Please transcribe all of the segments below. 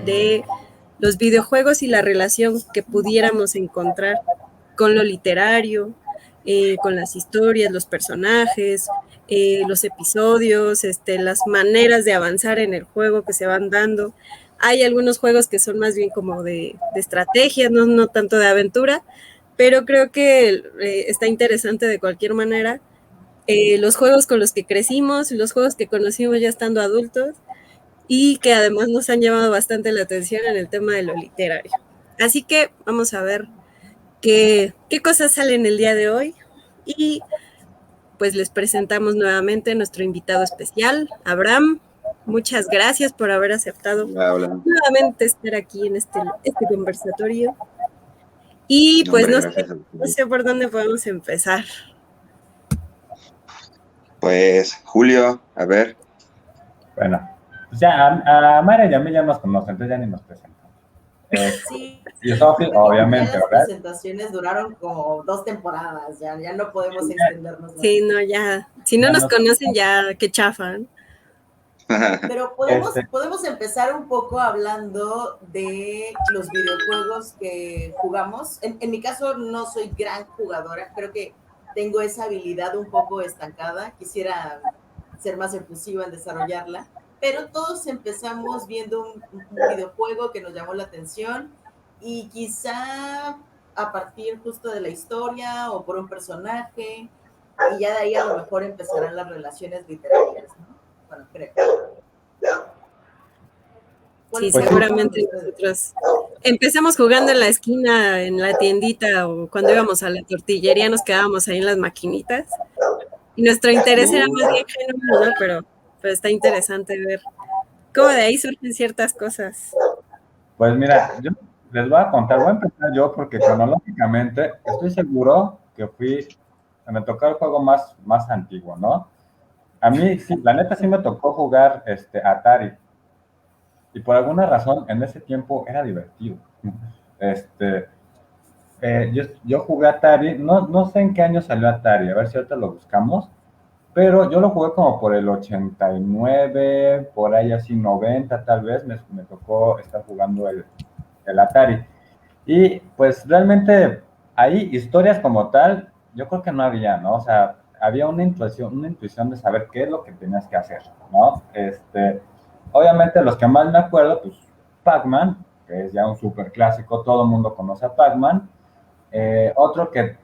de los videojuegos y la relación que pudiéramos encontrar con lo literario, con las historias, los personajes, los episodios, las maneras de avanzar en el juego que se van dando. Hay algunos juegos que son más bien como de estrategia, no tanto de aventura, pero creo que está interesante de cualquier manera. Los juegos con los que crecimos, los juegos que conocimos ya estando adultos y que además nos han llamado bastante la atención en el tema de lo literario. Así que vamos a ver qué cosas salen el día de hoy y pues les presentamos nuevamente a nuestro invitado especial, Abraham. Muchas gracias por haber aceptado nuevamente estar aquí en este conversatorio. Y pues no sé por dónde podemos empezar. Pues, Julio, a ver. Bueno, pues ya a Mara y a mí ya nos conocen, entonces ya ni nos presentamos. Sí, y Sofi, obviamente, las ¿verdad? presentaciones duraron como 2 temporadas, ya no podemos extendernos. Sí, no, ya. Si no nos conocen, ya, qué chafan. Pero podemos empezar un poco hablando de los videojuegos que jugamos. En mi caso no soy gran jugadora, creo que tengo esa habilidad un poco estancada, quisiera ser más efusiva en desarrollarla, pero todos empezamos viendo un videojuego que nos llamó la atención y quizá a partir justo de la historia o por un personaje, y ya de ahí a lo mejor empezarán las relaciones literarias, ¿no? Bueno, creo. Sí, seguramente nosotros empezamos jugando en la esquina, en la tiendita, o cuando íbamos a la tortillería nos quedábamos ahí en las maquinitas. Y nuestro interés era más bien genuino, ¿no? Pero está interesante ver cómo de ahí surgen ciertas cosas. Pues mira, yo les voy a contar, voy a empezar yo porque cronológicamente estoy seguro que me tocó el juego más antiguo, ¿no? A mí, sí, la neta sí me tocó jugar Atari. Y por alguna razón, en ese tiempo era divertido. Yo jugué Atari, no sé en qué año salió Atari, a ver si ahorita lo buscamos, pero yo lo jugué como por el 89, por ahí así 90 tal vez, me tocó estar jugando el Atari. Y pues realmente ahí historias como tal, yo creo que no había, ¿no? O sea, había una intuición de saber qué es lo que tenías que hacer, ¿no? Obviamente los que más me acuerdo, pues Pac-Man, que es ya un súper clásico, todo el mundo conoce a Pac-Man. Otro que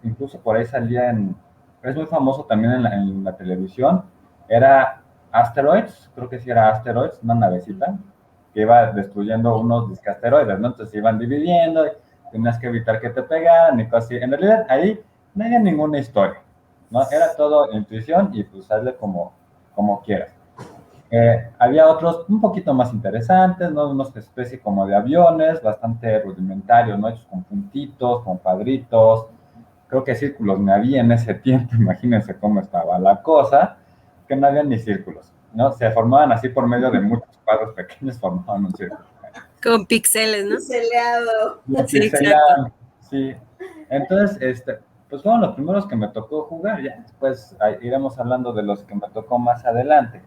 incluso por ahí salía es muy famoso también en la televisión, era Asteroids, creo que sí era Asteroids, una navecita que iba destruyendo unos discasteroides, ¿no? Entonces se iban dividiendo, tenías que evitar que te pegaran y cosas así. En realidad ahí no había ninguna historia, ¿no? Era todo intuición y pues hazle como quieras. Había otros un poquito más interesantes, ¿no? Unos especie como de aviones, bastante rudimentarios, ¿no? Hechos con puntitos, con cuadritos. Creo que círculos no había en ese tiempo, imagínense cómo estaba la cosa, que no había ni círculos, ¿no? Se formaban así por medio de muchos cuadros pequeños, formaban un círculo. Con píxeles, ¿no? Pixeleado. Sí, exacto. Sí. Entonces, pues fueron los primeros que me tocó jugar, ya después iremos hablando de los que me tocó más adelante.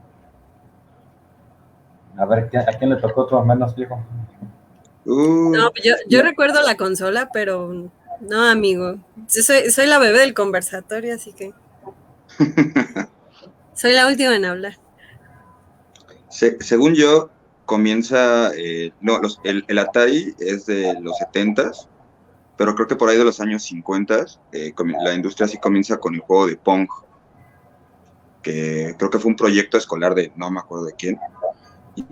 A ver, ¿a quién le tocó otro menos viejo? No, yo recuerdo la consola, pero no, amigo. Soy la bebé del conversatorio, así que soy la última en hablar. Según yo, comienza, el Atari es de los 70s, pero creo que por ahí de los años 50, la industria sí comienza con el juego de Pong, que creo que fue un proyecto escolar de no me acuerdo de quién, y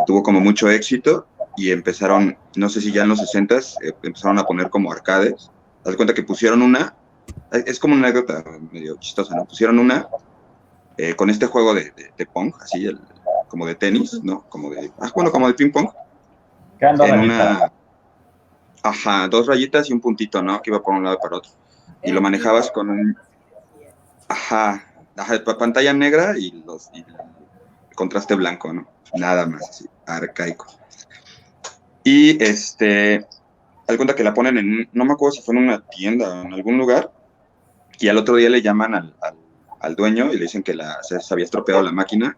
tuvo como mucho éxito, y empezaron, no sé si ya en los 60s, empezaron a poner como arcades. Haz de cuenta que pusieron una, es como una anécdota medio chistosa, ¿no? Pusieron una con este juego de Pong, así, como de tenis, ¿no? Como de ping pong. En una, dos rayitas y un puntito, ¿no? Que iba por un lado y para otro. Y lo manejabas con un, pantalla negra y contraste blanco, ¿no? Nada más, así, arcaico. Y haz cuenta que la ponen no me acuerdo si fue en una tienda o en algún lugar, y al otro día le llaman al dueño y le dicen que se había estropeado la máquina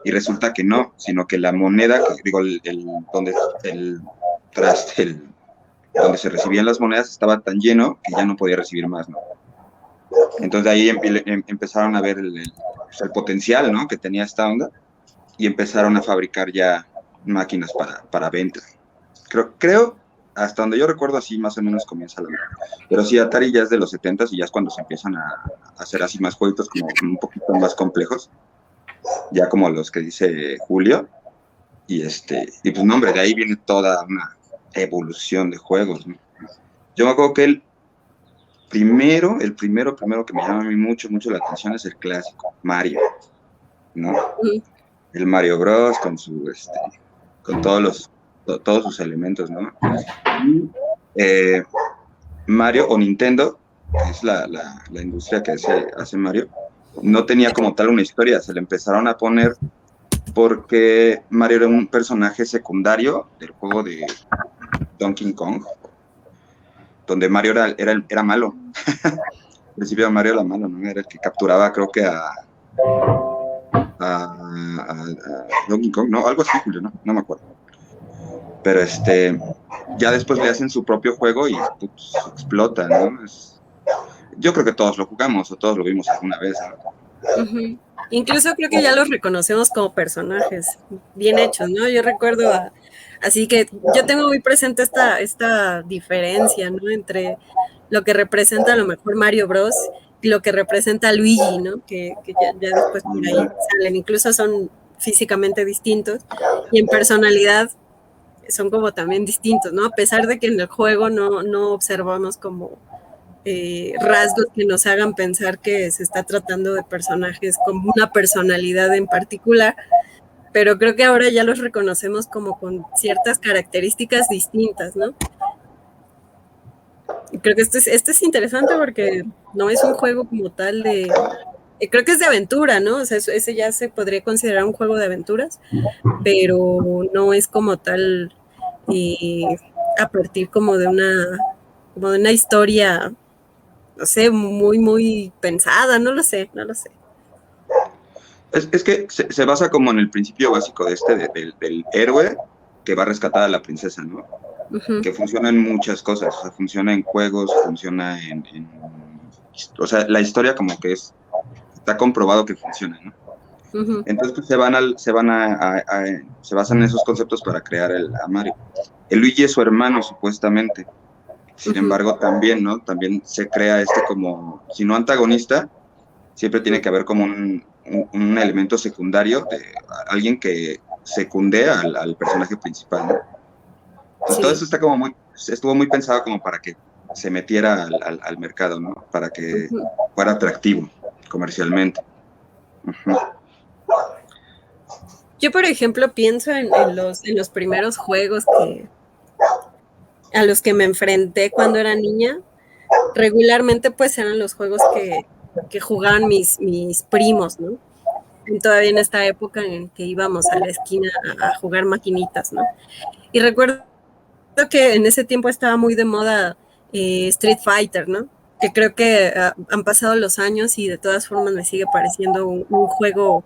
y resulta que no, sino que la moneda, digo, donde se recibían las monedas estaba tan lleno que ya no podía recibir más, ¿no? Entonces ahí empezaron a ver el potencial, ¿no?, que tenía esta onda, y empezaron a fabricar ya máquinas para venta. Creo, hasta donde yo recuerdo, así más o menos comienza la onda. Pero sí, Atari ya es de los 70s y ya es cuando se empiezan a hacer así más jueguitos como un poquito más complejos, ya como los que dice Julio. Y pues no, hombre, de ahí viene toda una evolución de juegos, ¿no? Yo me acuerdo que el primero que me llama a mí mucho la atención es el clásico, Mario, ¿no? El Mario Bros. Con todos sus elementos, ¿no? Y, Mario o Nintendo, que es la industria que hace Mario, no tenía como tal una historia, se le empezaron a poner porque Mario era un personaje secundario del juego de Donkey Kong, donde Mario era malo. Al principio Mario era malo, ¿no? Era el que capturaba, creo que a Donkey Kong, no, algo así, Julio, no me acuerdo. Pero ya después le hacen su propio juego y pues, explota, ¿no? Yo creo que todos lo jugamos o todos lo vimos alguna vez, ¿no? Uh-huh. Incluso creo que ya los reconocemos como personajes bien hechos, ¿no? Yo recuerdo así que yo tengo muy presente esta diferencia, ¿no?, entre lo que representa a lo mejor Mario Bros. Y lo que representa Luigi, ¿no? Que ya después por ahí salen, incluso son físicamente distintos y en personalidad son como también distintos, ¿no? A pesar de que en el juego no observamos como rasgos que nos hagan pensar que se está tratando de personajes con una personalidad en particular, pero creo que ahora ya los reconocemos como con ciertas características distintas, ¿no? Y creo que esto es interesante porque no es un juego como tal de... creo que es de aventura, ¿no? O sea, ese ya se podría considerar un juego de aventuras, pero no es como tal a partir como de una historia, no sé, muy, muy pensada, no lo sé. Es que se basa como en el principio básico del héroe que va a rescatar a la princesa, ¿no? Uh-huh. Que funciona en muchas cosas, o sea, funciona en juegos, funciona o sea, la historia como que está comprobado que funciona, ¿no? Uh-huh. Entonces pues, se basan en esos conceptos para crear a Mario. El Luigi es su hermano, supuestamente. Sin embargo, también, ¿no? También se crea como, si no antagonista, siempre tiene que haber como un elemento secundario de alguien que secunde al personaje principal, ¿no? Entonces, sí. Todo eso estuvo muy pensado como para que se metiera al mercado, ¿no? Para que fuera atractivo comercialmente. Uh-huh. Yo, por ejemplo, pienso en los primeros juegos a los que me enfrenté cuando era niña. Regularmente, pues, eran los juegos que jugaban mis primos, ¿no? Todavía en esta época en que íbamos a la esquina a jugar maquinitas, ¿no? Y recuerdo que en ese tiempo estaba muy de moda Street Fighter, ¿no? Que creo que han pasado los años y de todas formas me sigue pareciendo un juego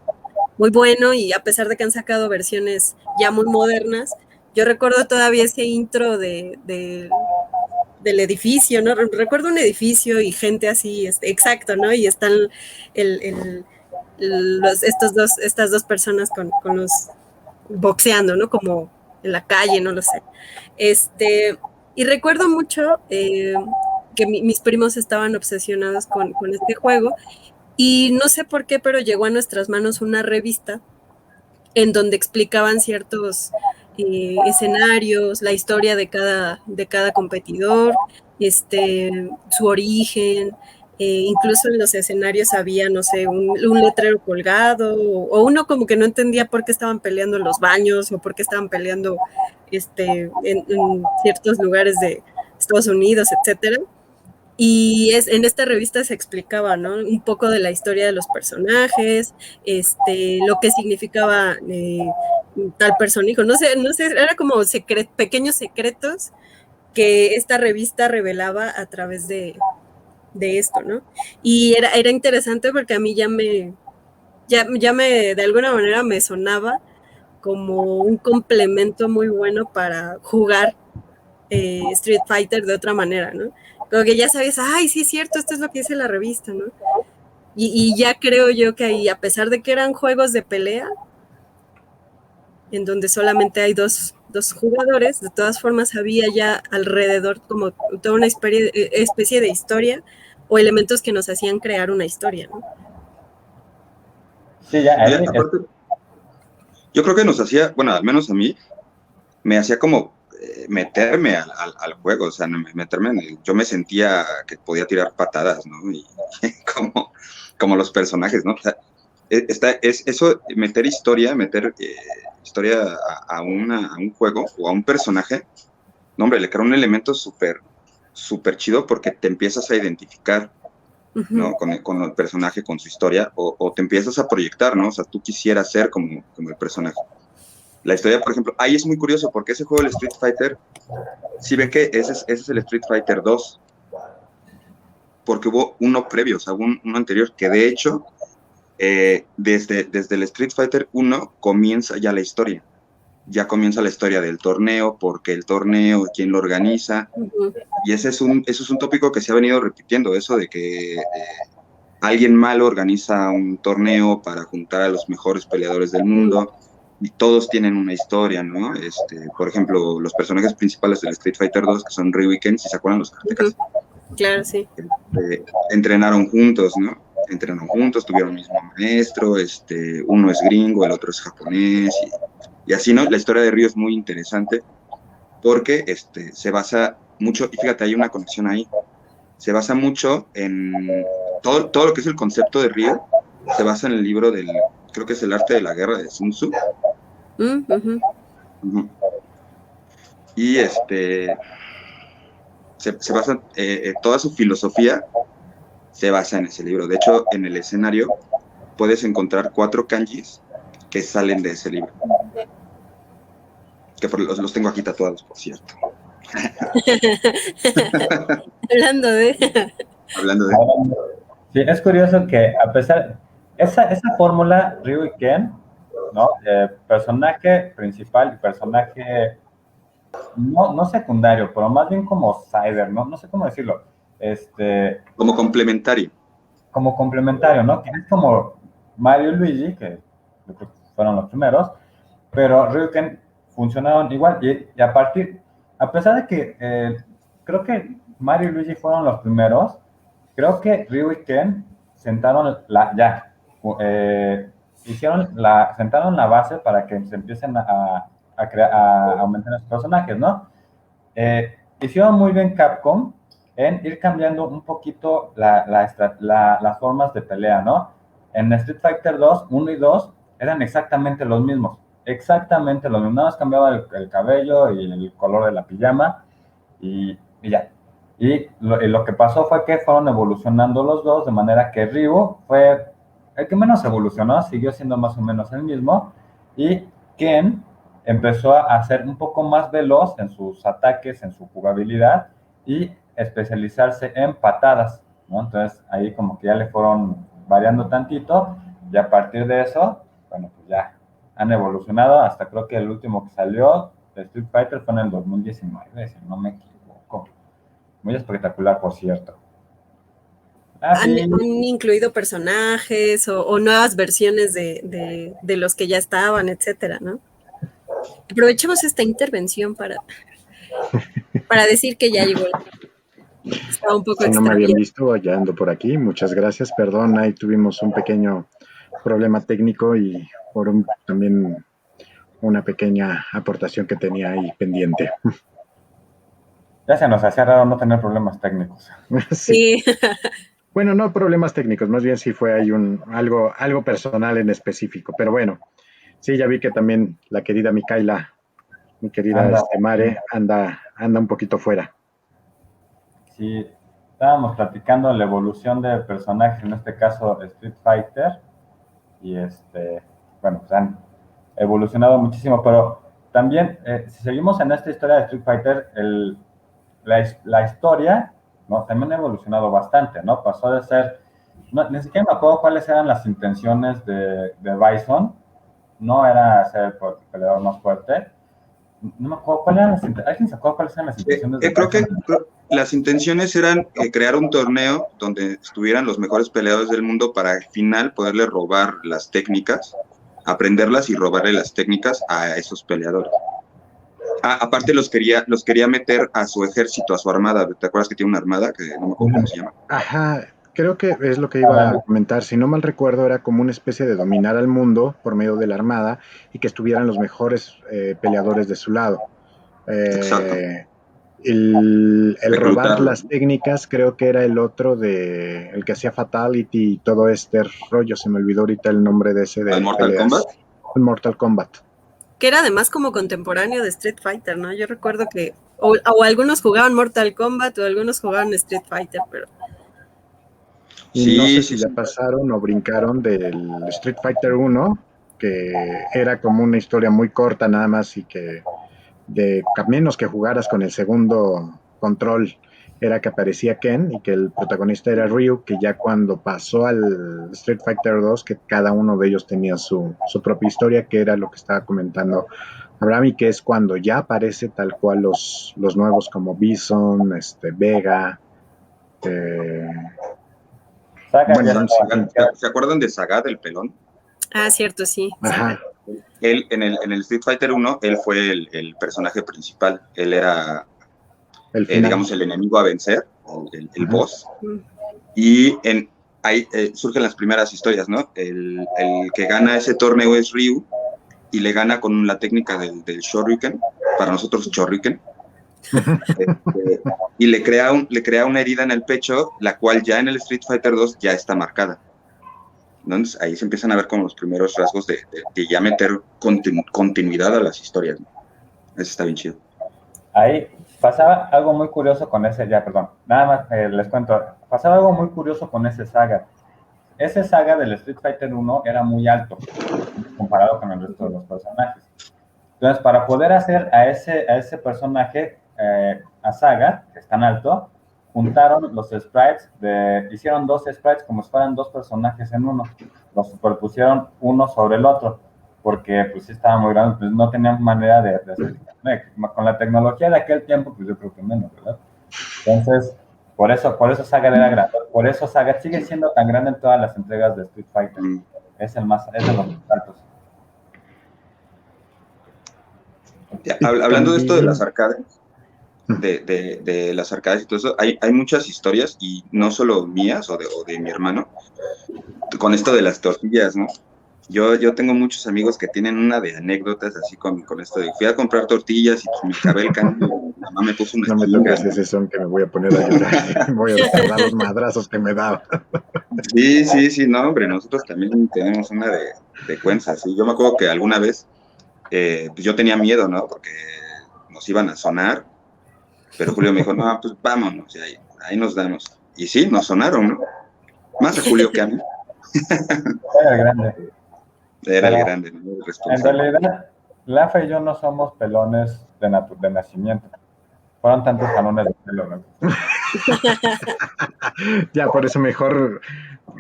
muy bueno, y a pesar de que han sacado versiones ya muy modernas, yo recuerdo todavía ese intro del edificio, ¿no? Recuerdo un edificio y gente así, exacto, ¿no? Y están estas dos personas con los boxeando, ¿no? Como en la calle, no lo sé. Y recuerdo mucho que mis primos estaban obsesionados con este juego, y no sé por qué, pero llegó a nuestras manos una revista en donde explicaban ciertos escenarios, la historia de cada competidor, su origen, incluso en los escenarios había, no sé, un letrero colgado, o uno como que no entendía por qué estaban peleando en los baños o por qué estaban peleando en ciertos lugares de Estados Unidos, etcétera. Y en esta revista se explicaba, ¿no?, un poco de la historia de los personajes, lo que significaba tal personico, no sé, era como pequeños secretos que esta revista revelaba a través de esto, ¿no? Y era interesante porque a mí ya me de alguna manera me sonaba como un complemento muy bueno para jugar Street Fighter de otra manera, ¿no? Como que ya sabes, ay, sí es cierto, esto es lo que dice la revista, ¿no? Y ya creo yo que ahí, a pesar de que eran juegos de pelea, en donde solamente hay dos jugadores, de todas formas había ya alrededor como toda una especie de historia o elementos que nos hacían crear una historia, ¿no? Sí, ya, ahí, aparte, yo creo que nos hacía, bueno, al menos a mí, me hacía como meterme al juego, o sea, meterme en yo me sentía que podía tirar patadas, ¿no? Y como los personajes, ¿no? O sea, eso, meter historia a un juego o a un personaje, no, hombre, le crea un elemento súper chido porque te empiezas a identificar, ¿no? Con el personaje, con su historia, o te empiezas a proyectar, ¿no? O sea, tú quisieras ser como el personaje. La historia, por ejemplo, ahí es muy curioso porque ese juego, el Street Fighter, si ven que ese es el Street Fighter 2, porque hubo uno previo, o sea, uno anterior, que de hecho, desde el Street Fighter 1 comienza ya la historia. Ya comienza la historia del torneo, porque el torneo, quién lo organiza, y eso es un tópico que se ha venido repitiendo, eso de que alguien malo organiza un torneo para juntar a los mejores peleadores del mundo, y todos tienen una historia, ¿no? Por ejemplo, los personajes principales del Street Fighter 2, que son Ryu y Ken, si se acuerdan, los karatecas. Claro, sí. Entrenaron juntos, ¿no? Entrenaron juntos, tuvieron el mismo maestro, uno es gringo, el otro es japonés, y así, ¿no? La historia de Ryu es muy interesante porque se basa mucho, y fíjate, hay una conexión ahí, se basa mucho en todo lo que es el concepto de Ryu, se basa en el libro creo que es El arte de la guerra de Sun Tzu. Y se basa, toda su filosofía se basa en ese libro. De hecho, en el escenario puedes encontrar 4 kanjis que salen de ese libro. Que los tengo aquí tatuados, por cierto. Hablando de... Sí, es curioso que a pesar... Esa fórmula, Ryu y Ken, ¿no? Personaje principal y personaje no secundario, pero más bien como sider, ¿no? No sé cómo decirlo. Como complementario. Como complementario, ¿no? Que es como Mario y Luigi, que yo creo que fueron los primeros, pero Ryu y Ken funcionaron igual. Y a pesar de que creo que Mario y Luigi fueron los primeros, creo que Ryu y Ken sentaron sentaron la base para que se empiecen a aumentar los personajes, ¿no? Hicieron muy bien Capcom en ir cambiando un poquito las formas de pelea, ¿no? En Street Fighter 2, 1 y 2 eran exactamente los mismos, nada más cambiaba el cabello y el color de la pijama y ya. Y lo que pasó fue que fueron evolucionando los dos, de manera que Ryu fue el que menos evolucionó, siguió siendo más o menos el mismo, y Ken empezó a ser un poco más veloz en sus ataques, en su jugabilidad, y especializarse en patadas, ¿no? Entonces ahí como que ya le fueron variando tantito, y a partir de eso, bueno, pues ya han evolucionado, hasta creo que el último que salió de Street Fighter fue en el 2019, si no me equivoco. Muy espectacular, por cierto. Han incluido personajes o nuevas versiones de los que ya estaban, etcétera, ¿no? Aprovechemos esta intervención para decir que ya llegó. Estaba un poco si no me habían visto, ya ando por aquí. Muchas gracias. Perdón, ahí tuvimos un pequeño problema técnico y también una pequeña aportación que tenía ahí pendiente. Ya se nos hacía raro no tener problemas técnicos. Sí. Bueno, no problemas técnicos, más bien sí fue ahí algo personal en específico. Pero bueno, sí, ya vi que también la querida Micaela, mi querida Mare, anda un poquito fuera. Sí, estábamos platicando la evolución de personajes, en este caso Street Fighter, y bueno, pues han evolucionado muchísimo, pero también, si seguimos en esta historia de Street Fighter, la historia, ¿no? También ha evolucionado bastante, ¿no? Pasó de ser No, ni siquiera me acuerdo cuáles eran las intenciones de Bison. No era ser el peleador más fuerte. No me acuerdo cuáles eran las intenciones. ¿Alguien se acuerda cuáles eran las intenciones de creo Bison? que las intenciones eran crear un torneo donde estuvieran los mejores peleadores del mundo para al final poderle robar las técnicas, aprenderlas y robarle las técnicas a esos peleadores. Aparte los quería meter a su ejército, a su armada. ¿Te acuerdas que tiene una armada que no me acuerdo cómo se llama? Ajá, creo que es lo que iba a comentar. Si no mal recuerdo, era como una especie de dominar al mundo por medio de la armada y que estuvieran los mejores peleadores de su lado. Exacto. El robar Reclutarlo. las técnicas creo que era el otro el que hacía Fatality y todo este rollo. Se me olvidó ahorita el nombre de ese de ¿Al Mortal peleas. Kombat? El Mortal Kombat. Que era además como contemporáneo de Street Fighter, ¿no? Yo recuerdo que o algunos jugaban Mortal Kombat o algunos jugaban Street Fighter, pero... Y no sé si ya pasaron o brincaron del Street Fighter 1, que era como una historia muy corta nada más y que a menos que jugaras con el segundo control era que aparecía Ken y que el protagonista era Ryu, que ya cuando pasó al Street Fighter 2, que cada uno de ellos tenía su propia historia, que era lo que estaba comentando Abraham, y que es cuando ya aparece tal cual los nuevos como Bison, Vega, bueno, ¿se acuerdan de Sagat, el pelón? Ah, cierto, sí. Ajá. Él, en el Street Fighter 1, él fue el personaje principal. Él era, digamos, el enemigo a vencer, el boss. Y ahí surgen las primeras historias, ¿no? El que gana ese torneo es Ryu y le gana con la técnica del Shoryuken, para nosotros Chorriuken. Y le crea una herida en el pecho, la cual ya en el Street Fighter 2 ya está marcada. Entonces ahí se empiezan a ver como los primeros rasgos de ya meter continuidad a las historias, ¿no? Eso está bien chido. Ahí pasaba algo muy curioso con ese, perdón, nada más les cuento, pasaba algo muy curioso con ese saga. Ese saga del Street Fighter 1 era muy alto comparado con el resto de los personajes. Entonces, para poder hacer a ese personaje, a Saga, que es tan alto, juntaron los sprites, hicieron 2 sprites como si fueran 2 personajes en uno. Los superpusieron uno sobre el otro, porque pues sí estaba muy grande, pues no tenían manera de hacer. Con la tecnología de aquel tiempo, pues yo creo que menos, ¿verdad? Entonces, por eso Saga era grande. Por eso Saga sigue siendo tan grande en todas las entregas de Street Fighter. Es de los más altos. Hablando de esto de las arcades, de las arcades y todo eso, hay muchas historias, y no solo mías o de mi hermano, con esto de las tortillas, ¿no? Yo tengo muchos amigos que tienen una de anécdotas así con esto de fui a comprar tortillas y pues me acabé el cambio, mi mamá me puso una... No me toques ese son que me voy a poner a llorar, voy a descargar los madrazos que me daba. Sí, no, hombre, nosotros también tenemos una de cuenza, ¿sí? Yo me acuerdo que alguna vez, pues yo tenía miedo, ¿no? Porque nos iban a sonar, pero Julio me dijo, no, pues vámonos, y ahí nos damos. Y sí, nos sonaron, ¿no? Más a Julio que a mí. Era el grande. Era el grande, ¿no? El responsable. En realidad, Lafa y yo no somos pelones de nacimiento. Fueron tantos jalones de pelo, ¿no? Ya, por eso mejor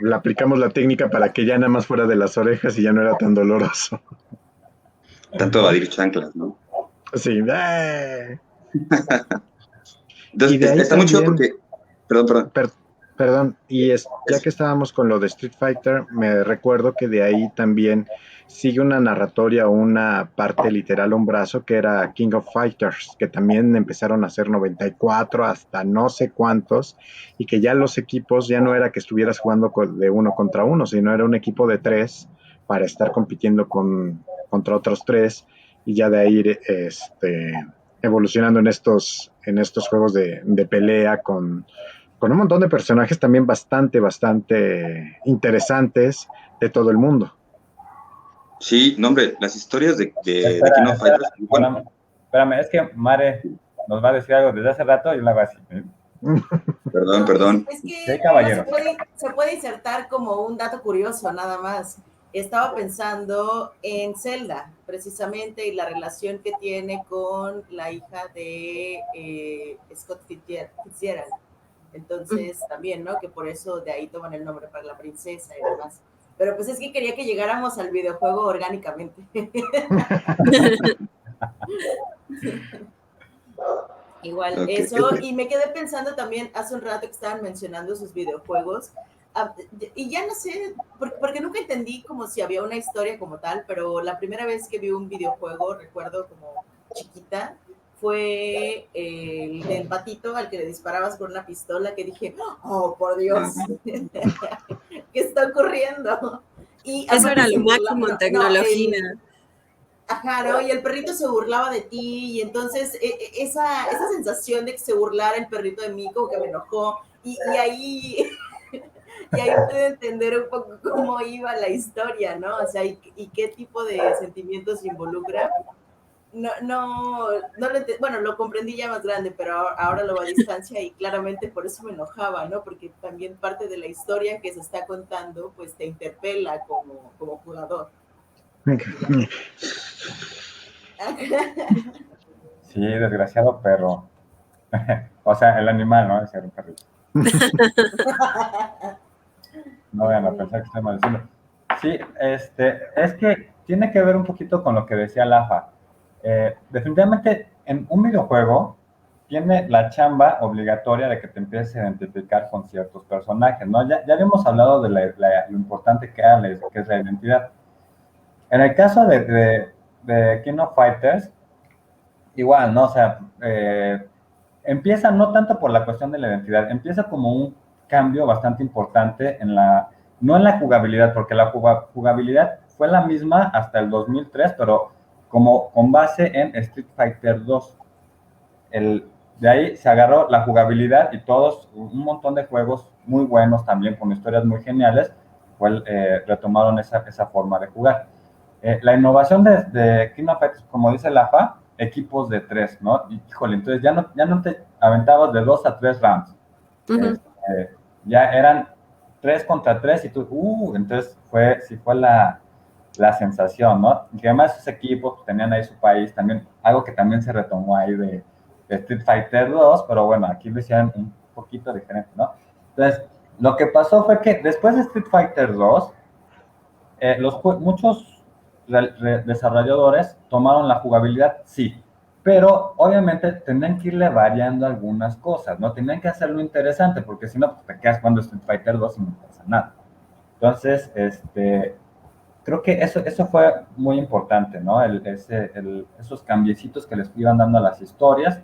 le aplicamos la técnica para que ya nada más fuera de las orejas y ya no era tan doloroso. Tanto evadir chanclas, ¿no? Sí. Entonces, está mucho porque... Perdón, y ya que estábamos con lo de Street Fighter, me recuerdo que de ahí también sigue una narratoria o una parte literal, un brazo, que era King of Fighters, que también empezaron a hacer 94 hasta no sé cuántos, y que ya los equipos ya no era que estuvieras jugando de 1 contra 1, sino era un equipo de 3 para estar compitiendo contra otros 3, y ya de ahí evolucionando en estos juegos de pelea con un montón de personajes también bastante interesantes de todo el mundo. Sí, no, hombre, las historias de King of Fighters... Bueno. Espérame, es que Mare nos va a decir algo desde hace rato y la va a decir. Perdón. Es que sí, caballero. Se puede insertar como un dato curioso, nada más. Estaba pensando en Zelda, precisamente, y la relación que tiene con la hija de Scott Fitzgerald. Entonces, también, ¿no? Que por eso de ahí toman el nombre para la princesa y demás. Pero pues es que quería que llegáramos al videojuego orgánicamente. Igual, okay. Eso, y me quedé pensando también hace un rato que estaban mencionando sus videojuegos, y ya no sé, porque nunca entendí como si había una historia como tal, pero la primera vez que vi un videojuego, recuerdo como chiquita, fue el del patito al que le disparabas con una pistola, que dije, oh, por Dios, ¿qué está ocurriendo? Y eso era lo máximo en tecnología. Ajá, ¿no? Y el perrito se burlaba de ti, y entonces esa sensación de que se burlara el perrito de mí como que me enojó, y ahí pude entender un poco cómo iba la historia, ¿no? O sea, y qué tipo de sentimientos involucra. Bueno, lo comprendí ya más grande, pero ahora lo veo a distancia, y claramente por eso me enojaba, ¿no? Porque también parte de la historia que se está contando, pues te interpela como jugador. Sí, desgraciado perro. O sea, el animal, ¿no? Ese era un perrito. No vayan a pensar que estoy maldiciendo. Sí, es que tiene que ver un poquito con lo que decía Lafa. Definitivamente, en un videojuego tiene la chamba obligatoria de que te empieces a identificar con ciertos personajes, ¿no? Ya habíamos hablado de lo importante que es la identidad. En el caso de King of Fighters, igual, ¿no? O sea, empieza no tanto por la cuestión de la identidad, empieza como un cambio bastante importante no en la jugabilidad, porque la jugabilidad fue la misma hasta el 2003, pero como con base en Street Fighter 2. De ahí se agarró la jugabilidad y un montón de juegos muy buenos también, con historias muy geniales, retomaron esa forma de jugar. La innovación de King of Fighters, como dice Lafa, equipos de 3, ¿no? Y, híjole, entonces ya no te aventabas de 2 a 3 rounds. Ya eran 3 contra 3 y tú, entonces fue la sensación, ¿no? Y que además esos equipos pues, tenían ahí su país también, algo que también se retomó ahí de Street Fighter 2, pero bueno, aquí lo hicieron un poquito diferente, ¿no? Entonces, lo que pasó fue que después de Street Fighter 2, muchos desarrolladores tomaron la jugabilidad, sí, pero obviamente tendrían que irle variando algunas cosas, ¿no? Tenían que hacerlo interesante, porque si no, pues te quedas jugando Street Fighter 2 y no pasa nada. Entonces, creo que eso fue muy importante, ¿no? Esos cambiecitos que les iban dando a las historias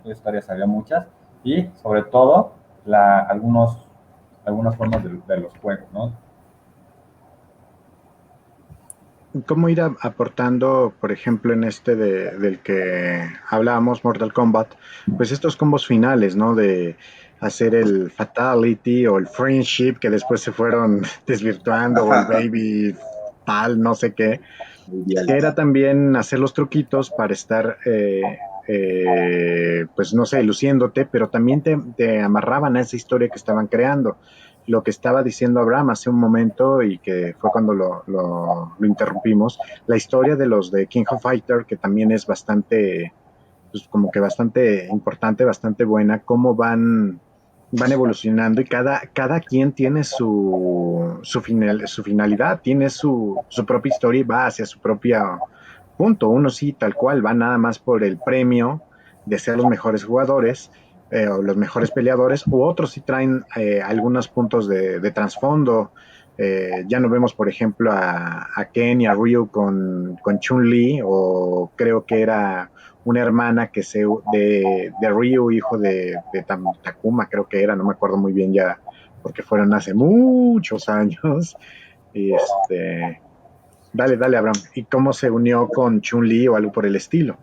había muchas, y sobre todo algunas formas de los juegos, ¿no? ¿Cómo ir aportando, por ejemplo, en del que hablábamos, Mortal Kombat, pues estos combos finales, ¿no? De hacer el Fatality o el Friendship, que después se fueron desvirtuando, o el Baby tal, no sé qué, que era también hacer los truquitos para estar, pues no sé, luciéndote, pero también te amarraban a esa historia que estaban creando. Lo que estaba diciendo Abraham hace un momento, y que fue cuando lo interrumpimos, la historia de los de King of Fighter, que también es bastante, pues como que bastante importante, bastante buena, cómo van evolucionando, y cada quien tiene su finalidad, tiene su propia historia y va hacia su propio punto. Uno sí, tal cual, va nada más por el premio de ser los mejores jugadores, o los mejores peleadores, u otros sí traen algunos puntos de trasfondo. Ya no vemos, por ejemplo, a Ken y a Ryu con Chun-Li, o creo que era una hermana de Ryu, hijo de Takuma, creo que era, no me acuerdo muy bien ya, porque fueron hace muchos años. Y dale, Abraham. ¿Y cómo se unió con Chun-Li o algo por el estilo?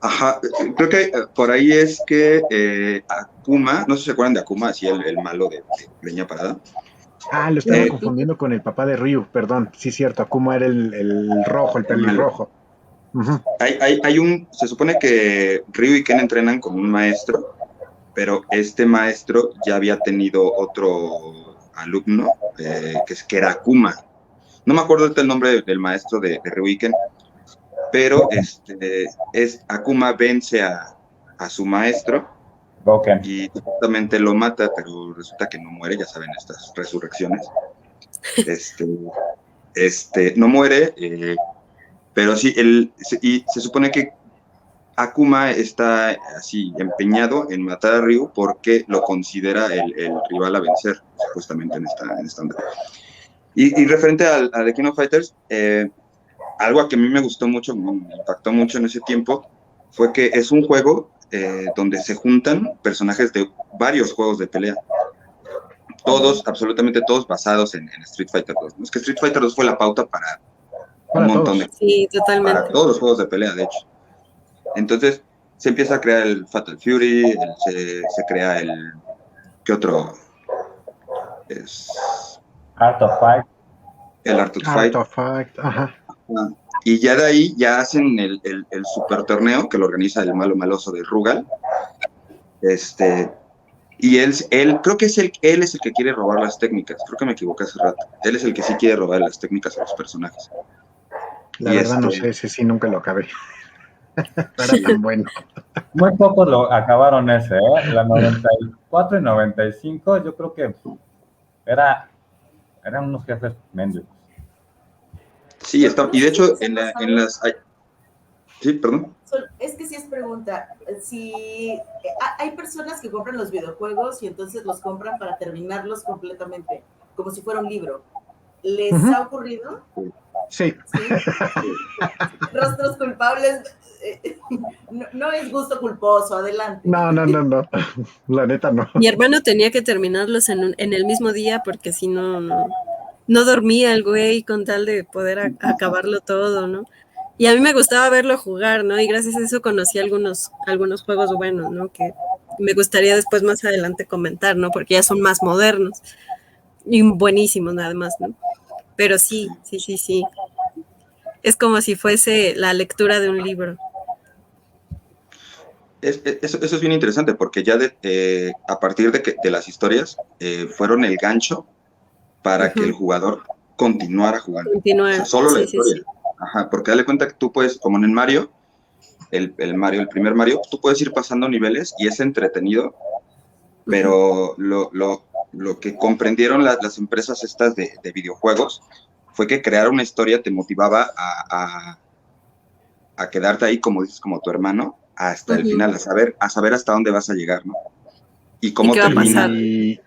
Ajá, creo que por ahí es que Akuma, no sé si se acuerdan de Akuma, así el malo de Leña Parada. Lo estaba confundiendo con el papá de Ryu, perdón. Sí, cierto, Akuma era el rojo, el pelirrojo. Uh-huh. Se supone que Ryu y Ken entrenan con un maestro, pero este maestro ya había tenido otro alumno, que era Akuma. No me acuerdo el nombre del maestro de Ryu y Ken, pero Akuma vence a su maestro, Broken. Y justamente lo mata, pero resulta que no muere, ya saben, estas resurrecciones. No muere, pero sí, y se supone que Akuma está así empeñado en matar a Ryu porque lo considera el rival a vencer, supuestamente en esta onda. Y referente a The King of Fighters, algo que a mí me gustó mucho, me impactó mucho en ese tiempo, fue que es un juego donde se juntan personajes de varios juegos de pelea. Todos, absolutamente todos basados en Street Fighter 2. ¿No? Es que Street Fighter 2 fue la pauta para un montón de... Sí, totalmente. Para todos los juegos de pelea, de hecho. Entonces, se empieza a crear el Fatal Fury, se crea el... ¿Qué otro? Art of Fight. El Art of Fight. Ajá. Y ya de ahí ya hacen el super torneo que lo organiza el malo maloso de Rugal. Y él creo que él es el que quiere robar las técnicas. Creo que me equivoqué hace rato. Él es el que sí quiere robar las técnicas a los personajes. La verdad no sé, ese sí nunca lo acabé. No era tan bueno. Muy pocos lo acabaron ese, ¿eh? La 94 y 95, yo creo que eran unos jefes mendigos. Sí, y de hecho en las... Sí, perdón. Es que sí es pregunta. Si hay personas que compran los videojuegos y entonces los compran para terminarlos completamente, como si fuera un libro. ¿Les ha ocurrido? Sí. Rostros culpables. No es gusto culposo, adelante. No. La neta no. Mi hermano tenía que terminarlos en el mismo día porque si no dormía el güey con tal de poder acabarlo todo, ¿no? Y a mí me gustaba verlo jugar, ¿no? Y gracias a eso conocí algunos juegos buenos, ¿no? Que me gustaría después más adelante comentar, ¿no? Porque ya son más modernos y buenísimos nada más, ¿no? Pero sí. Es como si fuese la lectura de un libro. Eso es bien interesante porque ya a partir de las historias fueron el gancho para que el jugador continuara jugando. O sea, solo la historia. Sí. Ajá, porque dale cuenta que tú puedes, como en el Mario, el primer Mario, tú puedes ir pasando niveles y es entretenido, pero lo que comprendieron las empresas estas de videojuegos fue que crear una historia te motivaba a quedarte ahí, como dices, como tu hermano, hasta el final, a saber hasta dónde vas a llegar, ¿no? Y cómo termina.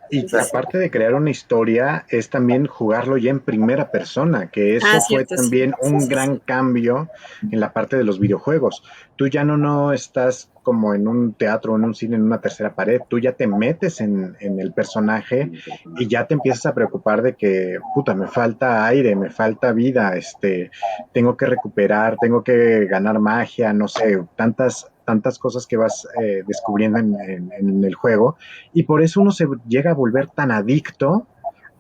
Y aparte de crear una historia, es también jugarlo ya en primera persona, que eso fue también un gran cambio en la parte de los videojuegos. Tú ya no estás como en un teatro, en un cine, en una tercera pared, tú ya te metes en el personaje y ya te empiezas a preocupar de que, puta, me falta aire, me falta vida, tengo que recuperar, tengo que ganar magia, no sé, tantas cosas que vas descubriendo en el juego, y por eso uno se llega a volver tan adicto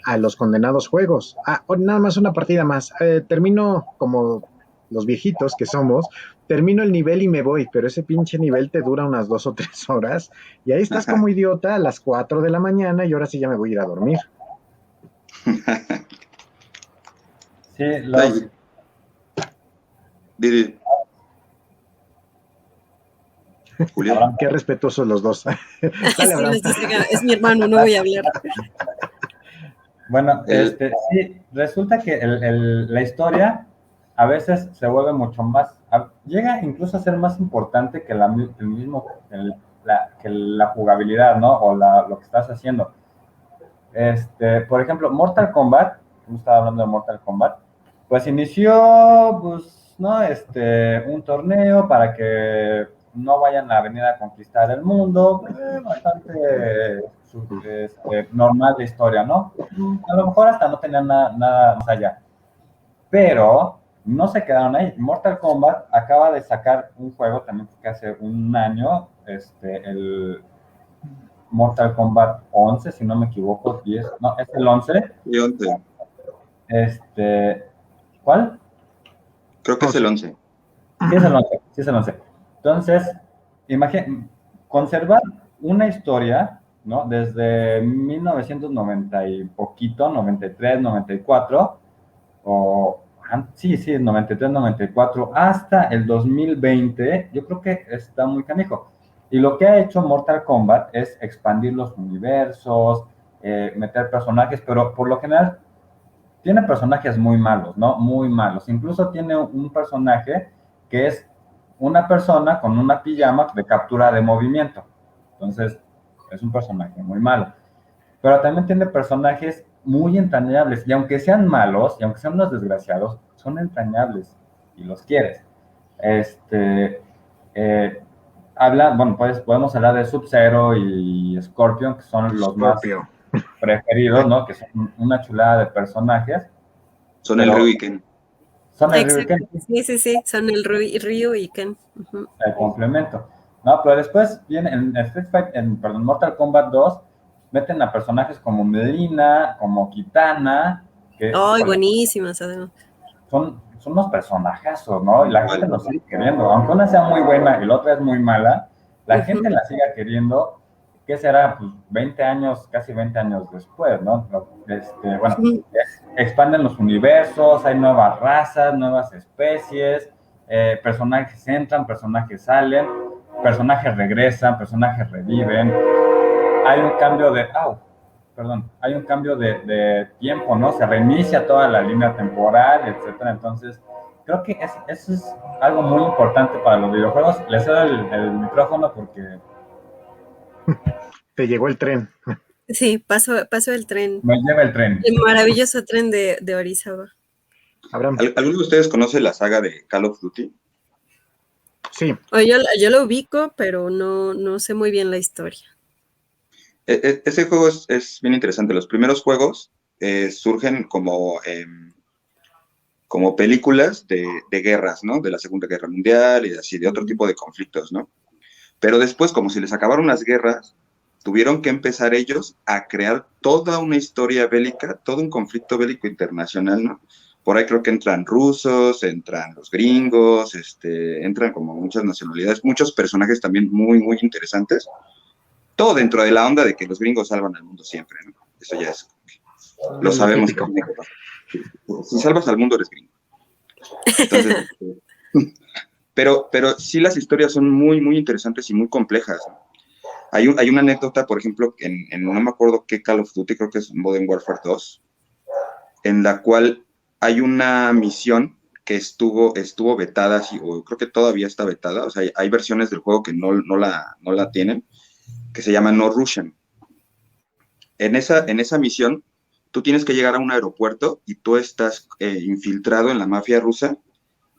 a los condenados juegos. Nada más una partida más. Termino como los viejitos que somos, termino el nivel y me voy, pero ese pinche nivel te dura unas 2 o 3 horas, y ahí estás como idiota a las 4 de la mañana, y ahora sí ya me voy a ir a dormir. Sí, Didi. Julián. Qué respetuosos los dos. Es mi hermano, no voy a hablar. Bueno, sí, resulta que la historia a veces se vuelve mucho más, llega incluso a ser más importante que que la jugabilidad, ¿no? O lo que estás haciendo. Por ejemplo, Mortal Kombat, estaba hablando de Mortal Kombat, pues inició, pues, ¿no? Un torneo para que no vayan a venir a conquistar el mundo, bastante normal de historia, ¿no? A lo mejor hasta no tenían nada más allá. Pero no se quedaron ahí. Mortal Kombat acaba de sacar un juego también que hace un año, el Mortal Kombat 11, si no me equivoco, 10, no, es el 11. Y 11. ¿Cuál? Creo que es el 11. Sí, es el 11. Entonces, conservar una historia, ¿no? Desde 1990 y poquito, 93, 94, sí, 93, 94, hasta el 2020, yo creo que está muy canijo. Y lo que ha hecho Mortal Kombat es expandir los universos, meter personajes, pero por lo general tiene personajes muy malos, ¿no? Muy malos. Incluso tiene un personaje que es una persona con una pijama de captura de movimiento. Entonces, es un personaje muy malo. Pero también tiene personajes muy entrañables. Y aunque sean malos, y aunque sean unos desgraciados, son entrañables y los quieres. Bueno, pues podemos hablar de Sub-Zero y Scorpion, que son los Scorpio. más preferidos, ¿no? Que son una chulada de personajes. Son el Ryu y Ken. Son el Ryu y Ken. Sí, son el Ryu y Ken. Uh-huh. El complemento. No, pero después viene en Mortal Kombat 2, meten a personajes como Melina, como Kitana. ¡Ay, buenísimas! Además. Son unos personajazos, ¿no? Y la gente los sigue queriendo. Aunque una sea muy buena y la otra es muy mala, la gente la sigue queriendo. ¿Qué será? Pues 20 años, casi 20 años después, ¿no? Bueno, expanden los universos, hay nuevas razas, nuevas especies, personajes entran, personajes salen, personajes regresan, personajes reviven. Hay un cambio de tiempo, ¿no? Se reinicia toda la línea temporal, etcétera. Entonces, creo que eso es algo muy importante para los videojuegos. Les cedo el micrófono porque... Te llegó el tren. Sí, pasó el tren. Me lleva el tren. El maravilloso tren de Orizaba. ¿Alguno de ustedes conoce la saga de Call of Duty? Sí. Yo lo ubico, pero no sé muy bien la historia. Ese juego es bien interesante. Los primeros juegos surgen como películas de guerras, ¿no? De la Segunda Guerra Mundial y así, de otro tipo de conflictos, ¿no? Pero después, como si les acabaron las guerras, tuvieron que empezar ellos a crear toda una historia bélica, todo un conflicto bélico internacional, ¿no? Por ahí creo que entran rusos, entran los gringos, entran como muchas nacionalidades, muchos personajes también muy, muy interesantes. Todo dentro de la onda de que los gringos salvan al mundo siempre, ¿no? Eso ya es, lo sabemos. Si salvas al mundo, eres gringo. Entonces, pero sí las historias son muy, muy interesantes y muy complejas, ¿no? Hay una anécdota, por ejemplo, no me acuerdo qué Call of Duty, creo que es Modern Warfare 2, en la cual hay una misión que estuvo vetada, o creo que todavía está vetada, o sea, hay versiones del juego que no la tienen, que se llama No Russian. En esa misión, tú tienes que llegar a un aeropuerto y tú estás infiltrado en la mafia rusa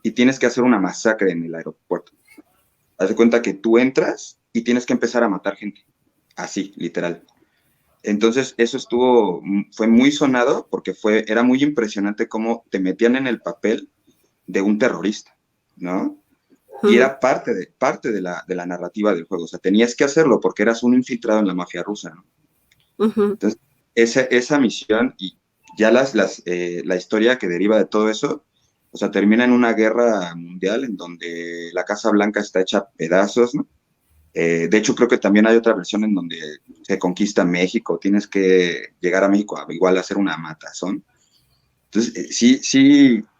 y tienes que hacer una masacre en el aeropuerto. Haz de cuenta que tú entras y tienes que empezar a matar gente. Así, literal. Entonces, eso fue muy sonado porque era muy impresionante cómo te metían en el papel de un terrorista, ¿no? Y era parte de la narrativa del juego. O sea, tenías que hacerlo porque eras un infiltrado en la mafia rusa, ¿no? Entonces, esa misión y ya la historia que deriva de todo eso, o sea, termina en una guerra mundial en donde la Casa Blanca está hecha a pedazos, ¿no? De hecho, creo que también hay otra versión en donde se conquista México, tienes que llegar a México igual a hacer una matazón. Entonces,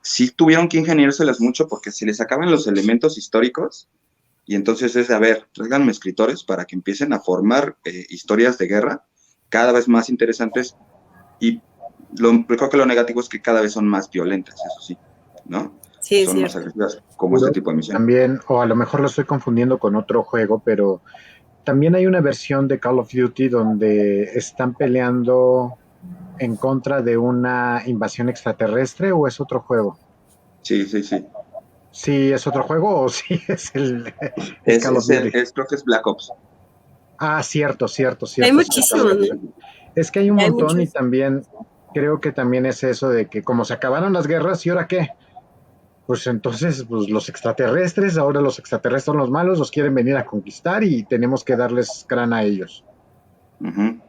sí tuvieron que ingeniárselas mucho porque se les acaban los elementos históricos y entonces tráiganme escritores para que empiecen a formar historias de guerra cada vez más interesantes y creo que lo negativo es que cada vez son más violentas, eso sí, ¿no? Sí, son más agresivas, como este tipo de misiones. También, o a lo mejor lo estoy confundiendo con otro juego, pero también hay una versión de Call of Duty donde están peleando en contra de una invasión extraterrestre, ¿o es otro juego? Sí. ¿Sí es otro juego o sí es Call of Duty? Creo que es Black Ops. Ah, cierto. Hay muchísimos, ¿no? Es que hay un montón y también creo que también es eso de que como se acabaron las guerras, ¿y ahora qué? Pues entonces, los extraterrestres, ahora los extraterrestres son los malos, los quieren venir a conquistar y tenemos que darles crán a ellos. Uh-huh.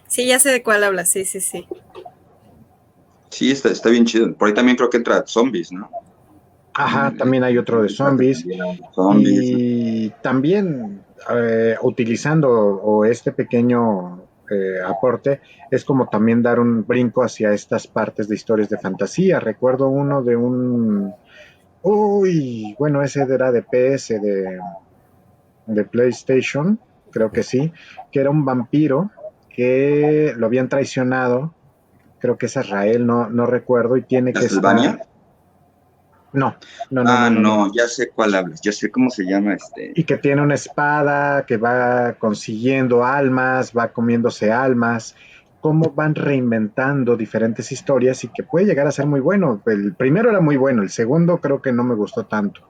Sí, ya sé de cuál hablas, sí. Sí, está bien chido. Por ahí también creo que entra zombies, ¿no? Ajá, también hay otro de zombies. Y también utilizando este pequeño aporte, es como también dar un brinco hacia estas partes de historias de fantasía. Recuerdo uno de ese era de PS, de PlayStation, creo que sí, que era un vampiro que lo habían traicionado, creo que es Israel, no recuerdo, y tiene que ¿Castlevania? estar... No. No, ya sé cuál hablas, ya sé cómo se llama Y que tiene una espada, que va consiguiendo almas, va comiéndose almas, cómo van reinventando diferentes historias y que puede llegar a ser muy bueno. El primero era muy bueno, el segundo creo que no me gustó tanto.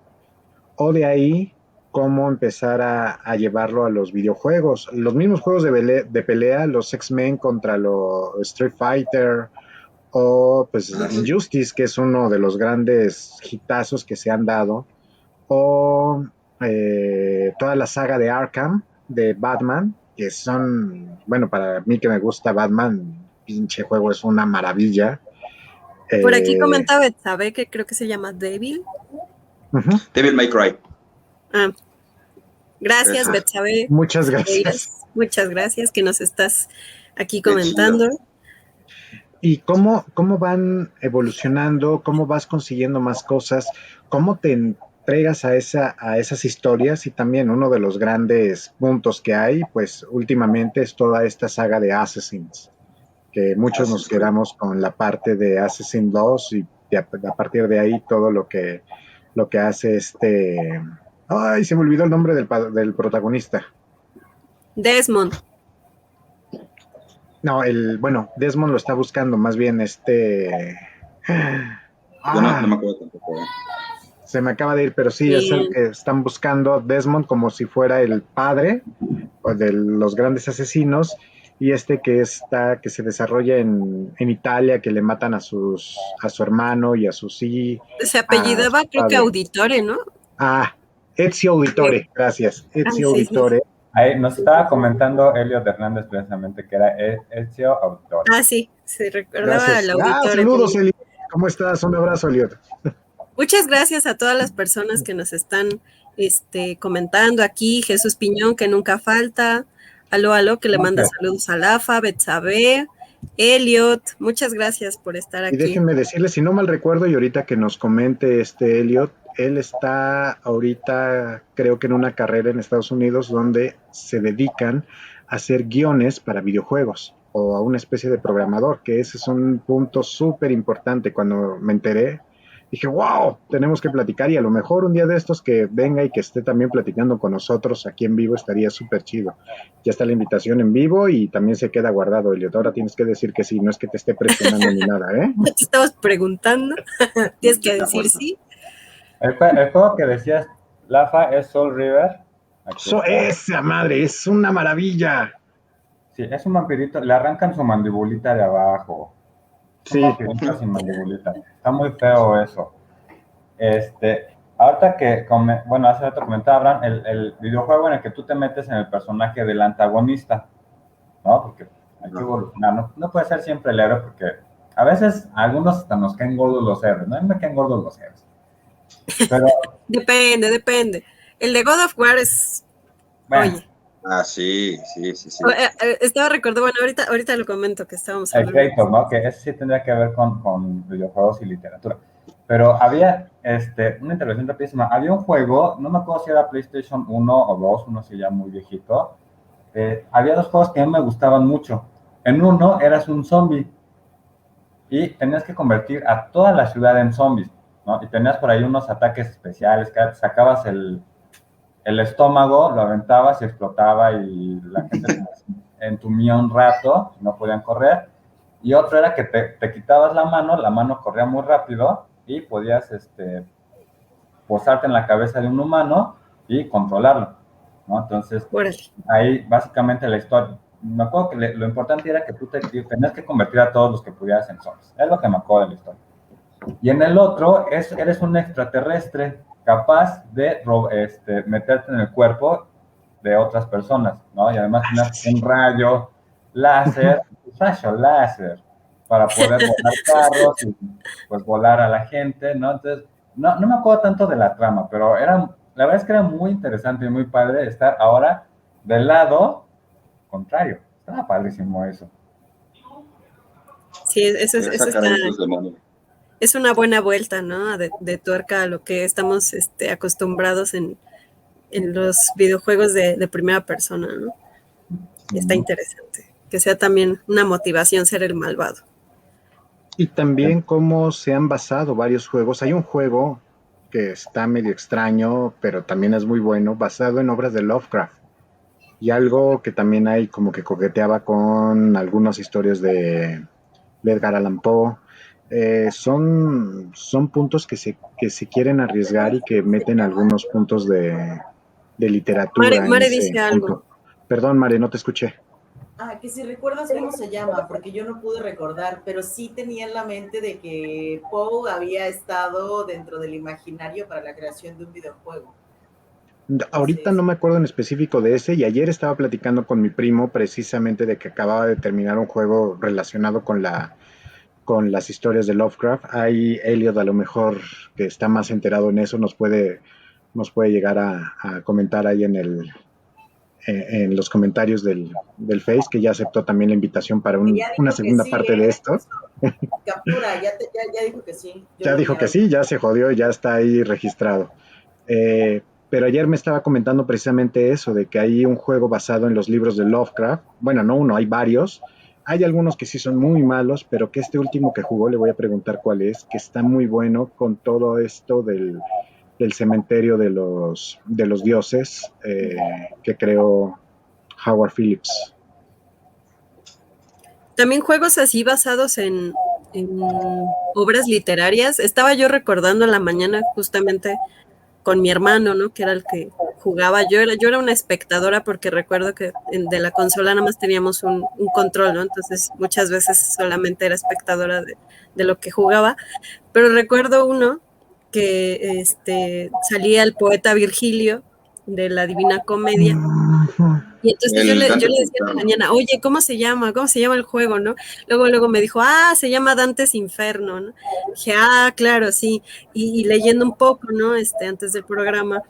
O de ahí, cómo empezar a llevarlo a los videojuegos. Los mismos juegos de pelea, los X-Men contra los Street Fighter, o pues Injustice, que es uno de los grandes hitazos que se han dado, o toda la saga de Arkham, de Batman, que son, bueno, para mí que me gusta Batman, pinche juego es una maravilla. Por aquí comenta Betsabe, que creo que se llama Devil. Devil May Cry. Gracias, Betsabe. Muchas gracias. Muchas gracias que nos estás aquí comentando. ¿Y cómo van evolucionando? ¿Cómo vas consiguiendo más cosas? ¿Cómo te entregas a esas historias? Y también uno de los grandes puntos que hay, pues últimamente es toda esta saga de Assassins, que muchos nos quedamos con la parte de Assassin 2 y a partir de ahí todo lo que hace Ay, se me olvidó el nombre del protagonista. Desmond. No, Desmond lo está buscando, más bien Yo no me acuerdo tampoco. Se me acaba de ir, pero sí, es el que están buscando Desmond como si fuera el padre de los grandes asesinos, y que se desarrolla en Italia, que le matan a su hermano y a sus hijos. Se apellidaba, creo que Auditore, ¿no? Ezio Auditore, gracias. Ezio Auditore. Sí. Ahí nos estaba comentando Elliot Hernández precisamente que era Ezio Auditore. Sí, se recordaba al Auditore. Saludos, Elliot. ¿Cómo estás? Un abrazo, Elliot. Muchas gracias a todas las personas que nos están comentando aquí. Jesús Piñón, que nunca falta. Aló, que le manda saludos a Lafa, Betsabe, Elliot. Muchas gracias por estar aquí. Y déjenme decirles, si no mal recuerdo, y ahorita que nos comente Elliot, él está ahorita, creo que en una carrera en Estados Unidos donde se dedican a hacer guiones para videojuegos o a una especie de programador, que ese es un punto súper importante. Cuando me enteré, dije, wow, tenemos que platicar, y a lo mejor un día de estos que venga y que esté también platicando con nosotros aquí en vivo estaría súper chido. Ya está la invitación en vivo y también se queda guardado, Elliot. Ahora tienes que decir que sí, no es que te esté presionando ni nada, ¿eh? No te estabas preguntando, tienes que decir sí. El juego que decías, Lafa, es Soul River. Esa madre, es una maravilla. Sí, es un vampirito, le arrancan su mandibulita de abajo. Sí. Sin mandibulita. Está muy feo eso. Ahorita que, hace rato comentaba Abraham, el videojuego en el que tú te metes en el personaje del antagonista, ¿no? Porque hay que evolucionar, no puede ser siempre el héroe, porque a veces a algunos hasta nos caen gordos los héroes, ¿no? A mí me caen gordos los héroes. Pero... Depende. El de God of War es... Bueno. Oye. Sí. Estaba recordando, ahorita lo comento, que estábamos hablando. El Kratos, ¿no? Que ese sí tendría que ver con videojuegos y literatura. Pero había una intervención rapidísima. Había un juego, no me acuerdo si era PlayStation 1 o 2, uno sí ya muy viejito. Había dos juegos que a mí me gustaban mucho. En uno eras un zombie y tenías que convertir a toda la ciudad en zombies, ¿no? Y tenías por ahí unos ataques especiales, que sacabas el estómago, lo aventabas y explotaba y la gente se entumía un rato, no podían correr. Y otro era que te quitabas la mano corría muy rápido y podías posarte en la cabeza de un humano y controlarlo, ¿no? Entonces, ahí básicamente la historia, me acuerdo que lo importante era que tú tenías que convertir a todos los que pudieras en zombies. Es lo que me acuerdo de la historia. Y en el otro, eres un extraterrestre capaz de meterte en el cuerpo de otras personas, ¿no? Y además tienes un rayo láser para poder volar carros y pues volar a la gente, ¿no? Entonces, no me acuerdo tanto de la trama, pero la verdad es que era muy interesante y muy padre estar ahora del lado contrario. Estaba padrísimo eso. Sí, eso es una buena vuelta, ¿no? De tuerca a lo que estamos acostumbrados en en los videojuegos de primera persona, ¿no? Está interesante, que sea también una motivación ser el malvado. Y también cómo se han basado varios juegos. Hay un juego que está medio extraño, pero también es muy bueno, basado en obras de Lovecraft. Y algo que también hay como que coqueteaba con algunas historias de Edgar Allan Poe. Son puntos que se quieren arriesgar y que meten algunos puntos de literatura en Mare ese dice punto. algo. Perdón, Mare, no te escuché. Que si recuerdas cómo se llama, porque yo no pude recordar, pero sí tenía en la mente de que Poe había estado dentro del imaginario para la creación de un videojuego. Ahorita no me acuerdo en específico de ese, y ayer estaba platicando con mi primo precisamente de que acababa de terminar un juego relacionado con las historias de Lovecraft. Hay Elliot, a lo mejor, que está más enterado en eso, nos puede llegar a comentar ahí en los comentarios del Face, que ya aceptó también la invitación para una segunda sí, parte de esto. Captura, ya dijo que sí. Ya dijo que sí, ya se jodió, ya está ahí registrado. Pero ayer me estaba comentando precisamente eso, de que hay un juego basado en los libros de Lovecraft. Bueno, no uno, hay varios. Hay algunos que sí son muy malos, pero que este último que jugó, le voy a preguntar cuál es, que está muy bueno con todo esto del cementerio de los dioses que creó Howard Phillips. También juegos así basados en obras literarias. Estaba yo recordando en la mañana justamente con mi hermano, ¿no? Que era el que jugaba. Yo era una espectadora porque recuerdo que de la consola nada más teníamos un control, ¿no? Entonces muchas veces solamente era espectadora de lo que jugaba. Pero recuerdo uno que salía el poeta Virgilio de la Divina Comedia. Y entonces yo le decía en la mañana, oye, ¿cómo se llama? ¿Cómo se llama el juego, no? Luego me dijo, se llama Dante's Inferno, ¿no? Dije, claro, sí. Y leyendo un poco, ¿no? Antes del programa,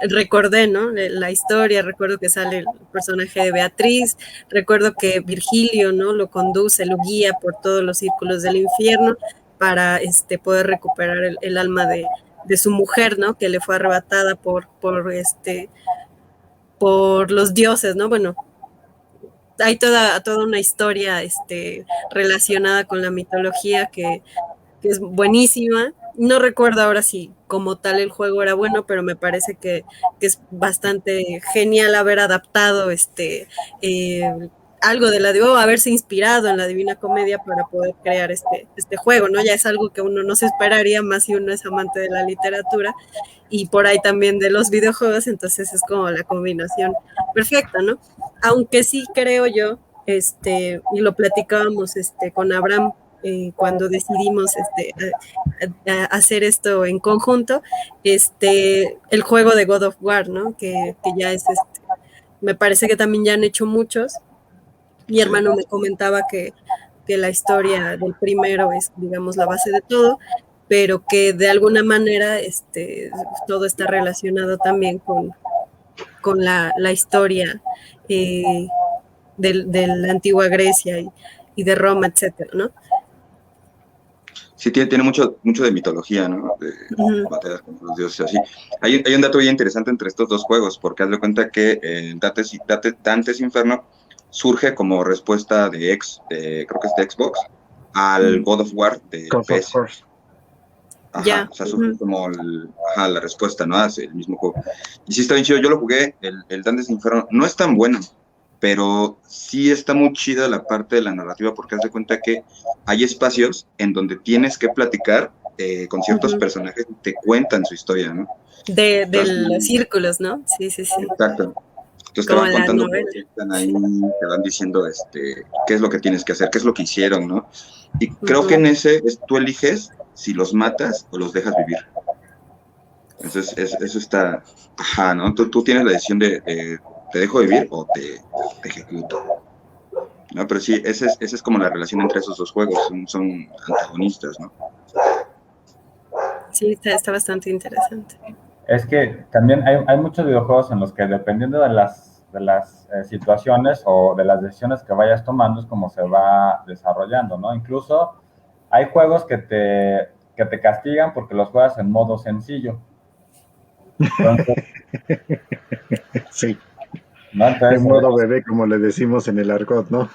recordé, ¿no? La historia, recuerdo que sale el personaje de Beatriz, recuerdo que Virgilio, ¿no? Lo conduce, lo guía por todos los círculos del infierno para poder recuperar el alma de su mujer, ¿no? Que le fue arrebatada por los dioses, ¿no? Bueno, hay toda una historia relacionada con la mitología que es buenísima. No recuerdo ahora si como tal el juego era bueno, pero me parece que es bastante genial haber adaptado algo de haberse inspirado en la Divina Comedia para poder crear este juego, ¿no? Ya es algo que uno no se esperaría, más si uno es amante de la literatura y por ahí también de los videojuegos, entonces es como la combinación perfecta, ¿no? Aunque sí creo yo, y lo platicábamos con Abraham cuando decidimos hacer esto en conjunto, el juego de God of War, ¿no? Que ya es me parece que también ya han hecho muchos. Mi hermano me comentaba que la historia del primero es, digamos, la base de todo, pero que de alguna manera todo está relacionado también con la historia de la antigua Grecia y de Roma, etcétera, ¿no? Sí, tiene mucho de mitología, ¿no? De batallas con los dioses, así. Hay un dato bien interesante entre estos dos juegos, porque haz de cuenta que Dante's Inferno surge como respuesta creo que es de Xbox, al God of War de PS. Ajá, o sea, surge como la respuesta, ¿no? Hace el mismo juego. Y sí está bien chido, yo lo jugué, el Dante's Inferno, no es tan bueno, pero sí está muy chida la parte de la narrativa, porque haz de cuenta que hay espacios en donde tienes que platicar con ciertos personajes y te cuentan su historia, ¿no? De los círculos, ¿no? Sí. Exacto. Entonces te van contando, están ahí, te van diciendo qué es lo que tienes que hacer, qué es lo que hicieron, ¿no? Y creo que en ese tú eliges si los matas o los dejas vivir. Entonces eso está, ¿no? Tú tienes la decisión de ¿te dejo vivir o te ejecuto? No, pero sí, esa es como la relación entre esos dos juegos, son antagonistas, ¿no? Sí, está bastante interesante. Es que también hay muchos videojuegos en los que dependiendo de las situaciones o de las decisiones que vayas tomando es como se va desarrollando, ¿no? Incluso hay juegos que te castigan porque los juegas en modo sencillo. Entonces, Sí, ¿no? en Entonces, modo bebé, como le decimos en el argot, ¿no?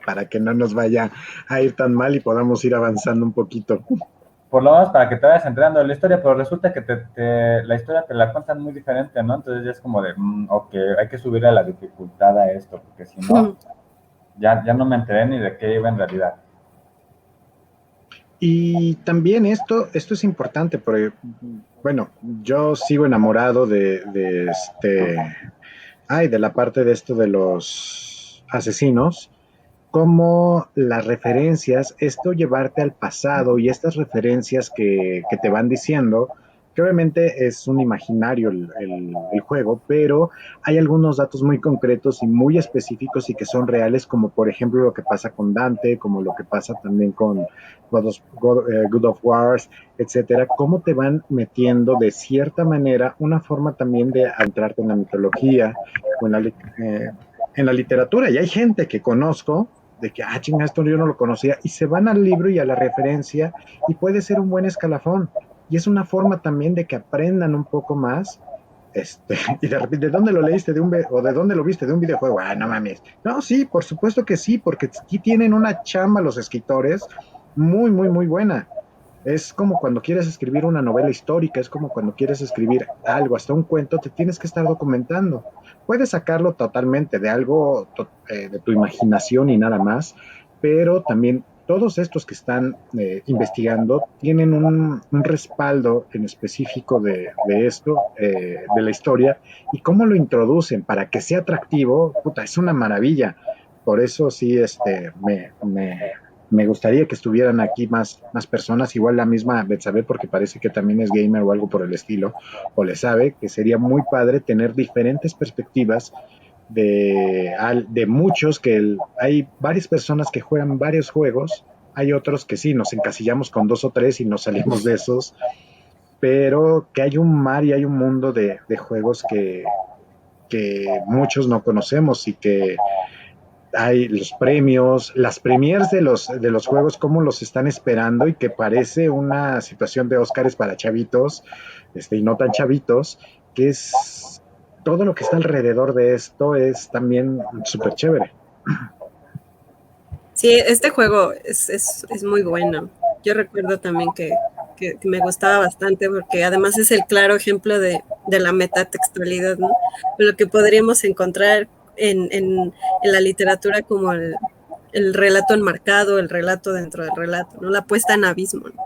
Para que no nos vaya a ir tan mal y podamos ir avanzando un poquito. por lo menos para que te vayas enterando de la historia, pero resulta que la historia te la cuentan muy diferente, ¿no? Entonces ya es como de, ok, hay que subirle la dificultad a esto, porque si no, ya no me enteré ni de qué iba en realidad. Y también esto es importante, porque, bueno, yo sigo enamorado de la parte de esto de los asesinos, como las referencias, esto llevarte al pasado y estas referencias que te van diciendo, que obviamente es un imaginario el juego, pero hay algunos datos muy concretos y muy específicos y que son reales, como por ejemplo lo que pasa con Dante, como lo que pasa también con God of Wars, etcétera, cómo te van metiendo de cierta manera una forma también de adentrarte en la mitología o en la literatura. Y hay gente que conozco de que, chinga, esto yo no lo conocía, y se van al libro y a la referencia, y puede ser un buen escalafón. Y es una forma también de que aprendan un poco más. Y de repente, ¿de dónde lo leíste? ¿O de dónde lo viste? ¿De un videojuego? No mames. No, sí, por supuesto que sí, porque aquí tienen una chamba los escritores muy, muy, muy buena. Es como cuando quieres escribir una novela histórica, es como cuando quieres escribir algo, hasta un cuento, te tienes que estar documentando. Puedes sacarlo totalmente de algo, de tu imaginación y nada más, pero también todos estos que están investigando tienen un respaldo en específico de esto, de la historia, y cómo lo introducen para que sea atractivo, puta, es una maravilla. Por eso sí, me gustaría que estuvieran aquí más personas, igual la misma Betsabe, porque parece que también es gamer o algo por el estilo, o le sabe, que sería muy padre tener diferentes perspectivas de muchos, hay varias personas que juegan varios juegos, hay otros que sí, nos encasillamos con 2 o 3 y nos salimos de esos, pero que hay un mar y hay un mundo de juegos que muchos no conocemos y que hay los premios, las premiers de los juegos, cómo los están esperando y que parece una situación de Óscares para chavitos, y no tan chavitos, que es todo lo que está alrededor de esto es también súper chévere. Sí, este juego es muy bueno. Yo recuerdo también que me gustaba bastante porque además es el claro ejemplo de la metatextualidad, ¿no? Lo que podríamos encontrar en la literatura como el relato enmarcado, el relato dentro del relato, ¿no? La puesta en abismo, ¿no?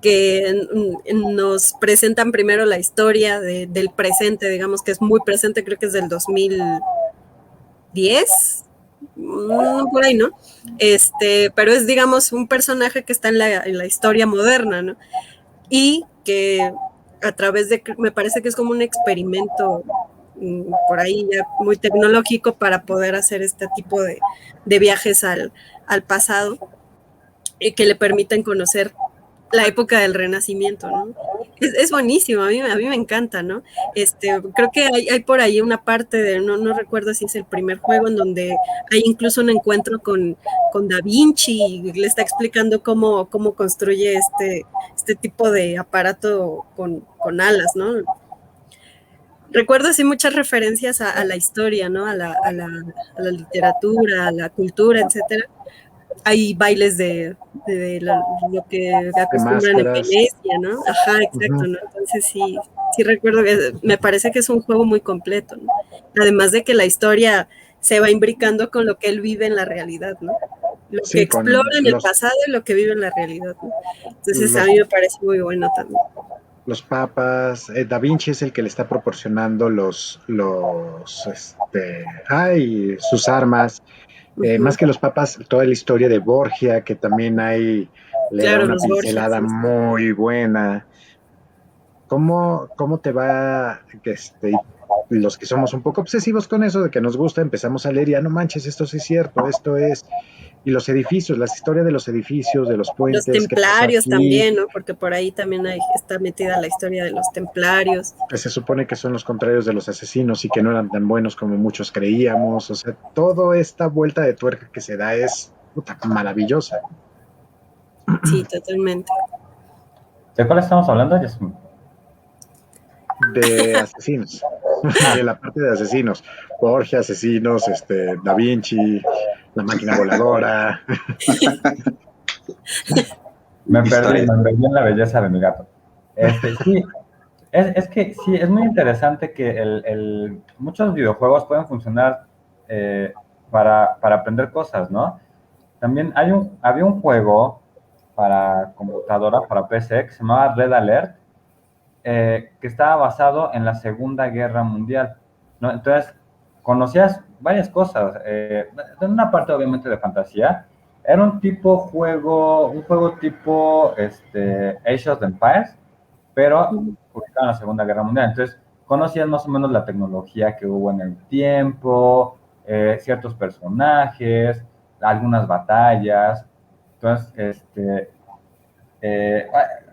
Que nos presentan primero la historia del presente, digamos que es muy presente, creo que es del 2010, por ahí, ¿no? Pero es, digamos, un personaje que está en la historia moderna, ¿no? Y que a través me parece que es como un experimento por ahí ya muy tecnológico para poder hacer este tipo de viajes al pasado y que le permiten conocer la época del Renacimiento, ¿no? Es buenísimo, a mí me encanta, ¿no? Creo que hay por ahí una parte no recuerdo si es el primer juego, en donde hay incluso un encuentro con Da Vinci y le está explicando cómo construye este tipo de aparato con alas, ¿no? Recuerdo así muchas referencias a la historia, ¿no? A la literatura, a la cultura, etcétera. Hay bailes de lo que De acostumbran en máscaras. Venecia, ¿no? Ajá, exacto, Uh-huh. ¿no? Entonces sí recuerdo que me parece que es un juego muy completo, ¿no? Además de que la historia se va imbricando con lo que él vive en la realidad, ¿no? Lo que Sí, explora con en el pasado y lo que vive en la realidad, ¿no? Entonces a los, mí me parece muy bueno también. los papas. Da Vinci es el que le está proporcionando sus armas. Más Uh-huh. que los papas, toda la historia de Borgia, que también le da Claro, una los Borgias, pincelada sí. muy buena. ¿Cómo te va? Los que somos un poco obsesivos con eso, de que nos gusta, empezamos a leer y no manches, esto sí es cierto, esto es. Y los edificios, las historias de los edificios, de los Los puentes, qué pasó templarios aquí, también, ¿no? Porque por ahí también está metida la historia de los templarios. que se supone que son los contrarios de los asesinos y que no eran tan buenos como muchos creíamos. O sea, toda esta vuelta de tuerca que se da es puta, maravillosa. Sí, totalmente. ¿De cuál estamos hablando, Yasmin? de asesinos, de la parte de asesinos. Borgia, asesinos, Da Vinci, la máquina voladora. Me perdí en la belleza de mi gato. Sí, es que sí, es muy interesante que muchos videojuegos pueden funcionar para aprender cosas, ¿no? También había un juego para computadora, para PC, que se llamaba Red Alert, que estaba basado en la Segunda Guerra Mundial, ¿no? Entonces, conocías varias cosas, en una parte obviamente de fantasía. Era un juego tipo Age of Empires, pero ubicado en la Segunda Guerra Mundial. Entonces, conocías más o menos la tecnología que hubo en el tiempo, ciertos personajes, algunas batallas. Entonces,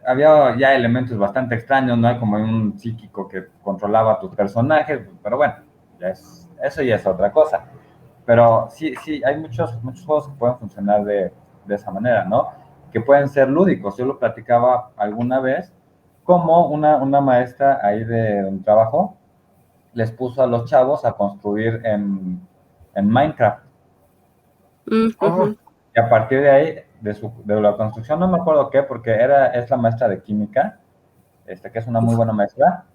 había ya elementos bastante extraños, ¿no? Como un psíquico que controlaba a tus personajes, pero bueno, eso ya es otra cosa. Pero sí, hay muchos juegos que pueden funcionar de esa manera, ¿no? Que pueden ser lúdicos. Yo lo platicaba alguna vez, como una maestra ahí de un trabajo les puso a los chavos a construir en Minecraft. Y a partir de ahí, de la construcción, no me acuerdo qué, porque es la maestra de química, que es una muy buena maestra.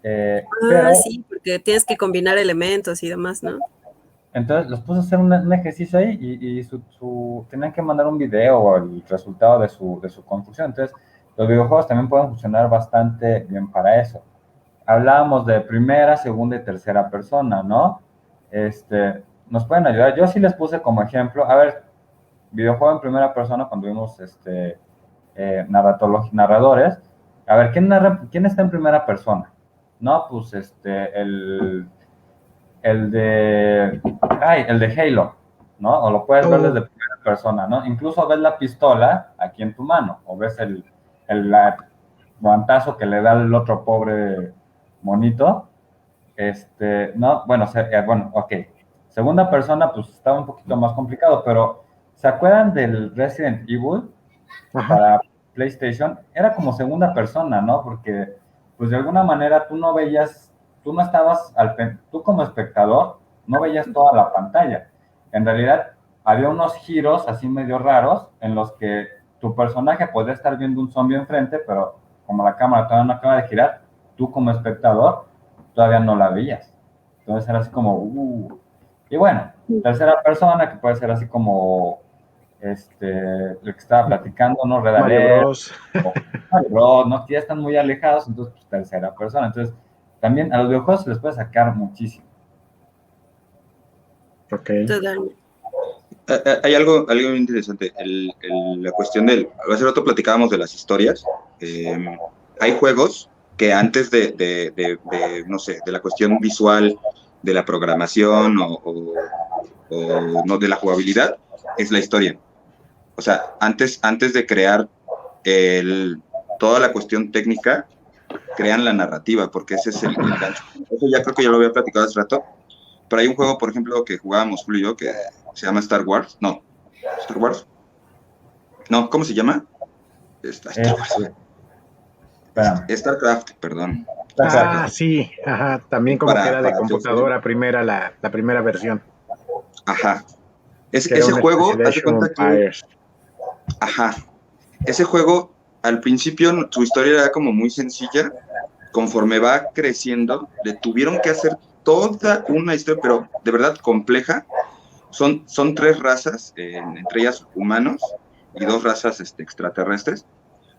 Pero, sí, porque tienes que combinar elementos y demás, ¿no? Entonces los puso a hacer un ejercicio ahí y tenían que mandar un video o el resultado de su construcción. Entonces, los videojuegos también pueden funcionar bastante bien para eso. Hablábamos de primera, segunda y tercera persona, ¿no? Nos pueden ayudar. Yo sí les puse como ejemplo, a ver, videojuego en primera persona cuando vimos narradores. A ver, ¿quién está en primera persona? No, pues el de Halo, ¿no? O lo puedes ver desde primera persona, ¿no? Incluso ves la pistola aquí en tu mano, o ves el guantazo que le da el otro pobre monito. No, bueno, ok. Segunda persona, pues estaba un poquito más complicado, pero ¿se acuerdan del Resident Evil? Ajá. Para PlayStation? Era como segunda persona, ¿no? Porque, pues de alguna manera tú no estabas, tú como espectador, no veías toda la pantalla. En realidad, había unos giros así medio raros en los que tu personaje podía estar viendo un zombie enfrente, pero como la cámara todavía no acaba de girar, tú como espectador todavía no la veías. Entonces era así como, Y bueno, tercera persona, que puede ser así como lo que estaba platicando, ¿no? Red Alert, Mario Bros, ¿no? Que ya están muy alejados, entonces pues tercera persona. Entonces, también a los videojuegos se les puede sacar muchísimo. Ok. Hay algo interesante, la cuestión hace rato platicábamos de las historias. Hay juegos que antes no sé, de la cuestión visual, de la programación o no de la jugabilidad, es la historia. O sea, antes de crear toda la cuestión técnica, crean la narrativa, porque ese es el gancho. Eso ya creo que ya lo había platicado hace rato, pero hay un juego, por ejemplo, que jugábamos Julio y yo, que se llama Star Wars. No, Star Wars. No, ¿cómo se llama? StarCraft, perdón. Sí, ajá, también como que era de computadora primera, la primera versión. Ajá. Ese juego, haz de cuenta que... Ajá. Ese juego, al principio, su historia era como muy sencilla. Conforme va creciendo, le tuvieron que hacer toda una historia, pero de verdad compleja. Son 3 razas, entre ellas humanos, y 2 razas extraterrestres.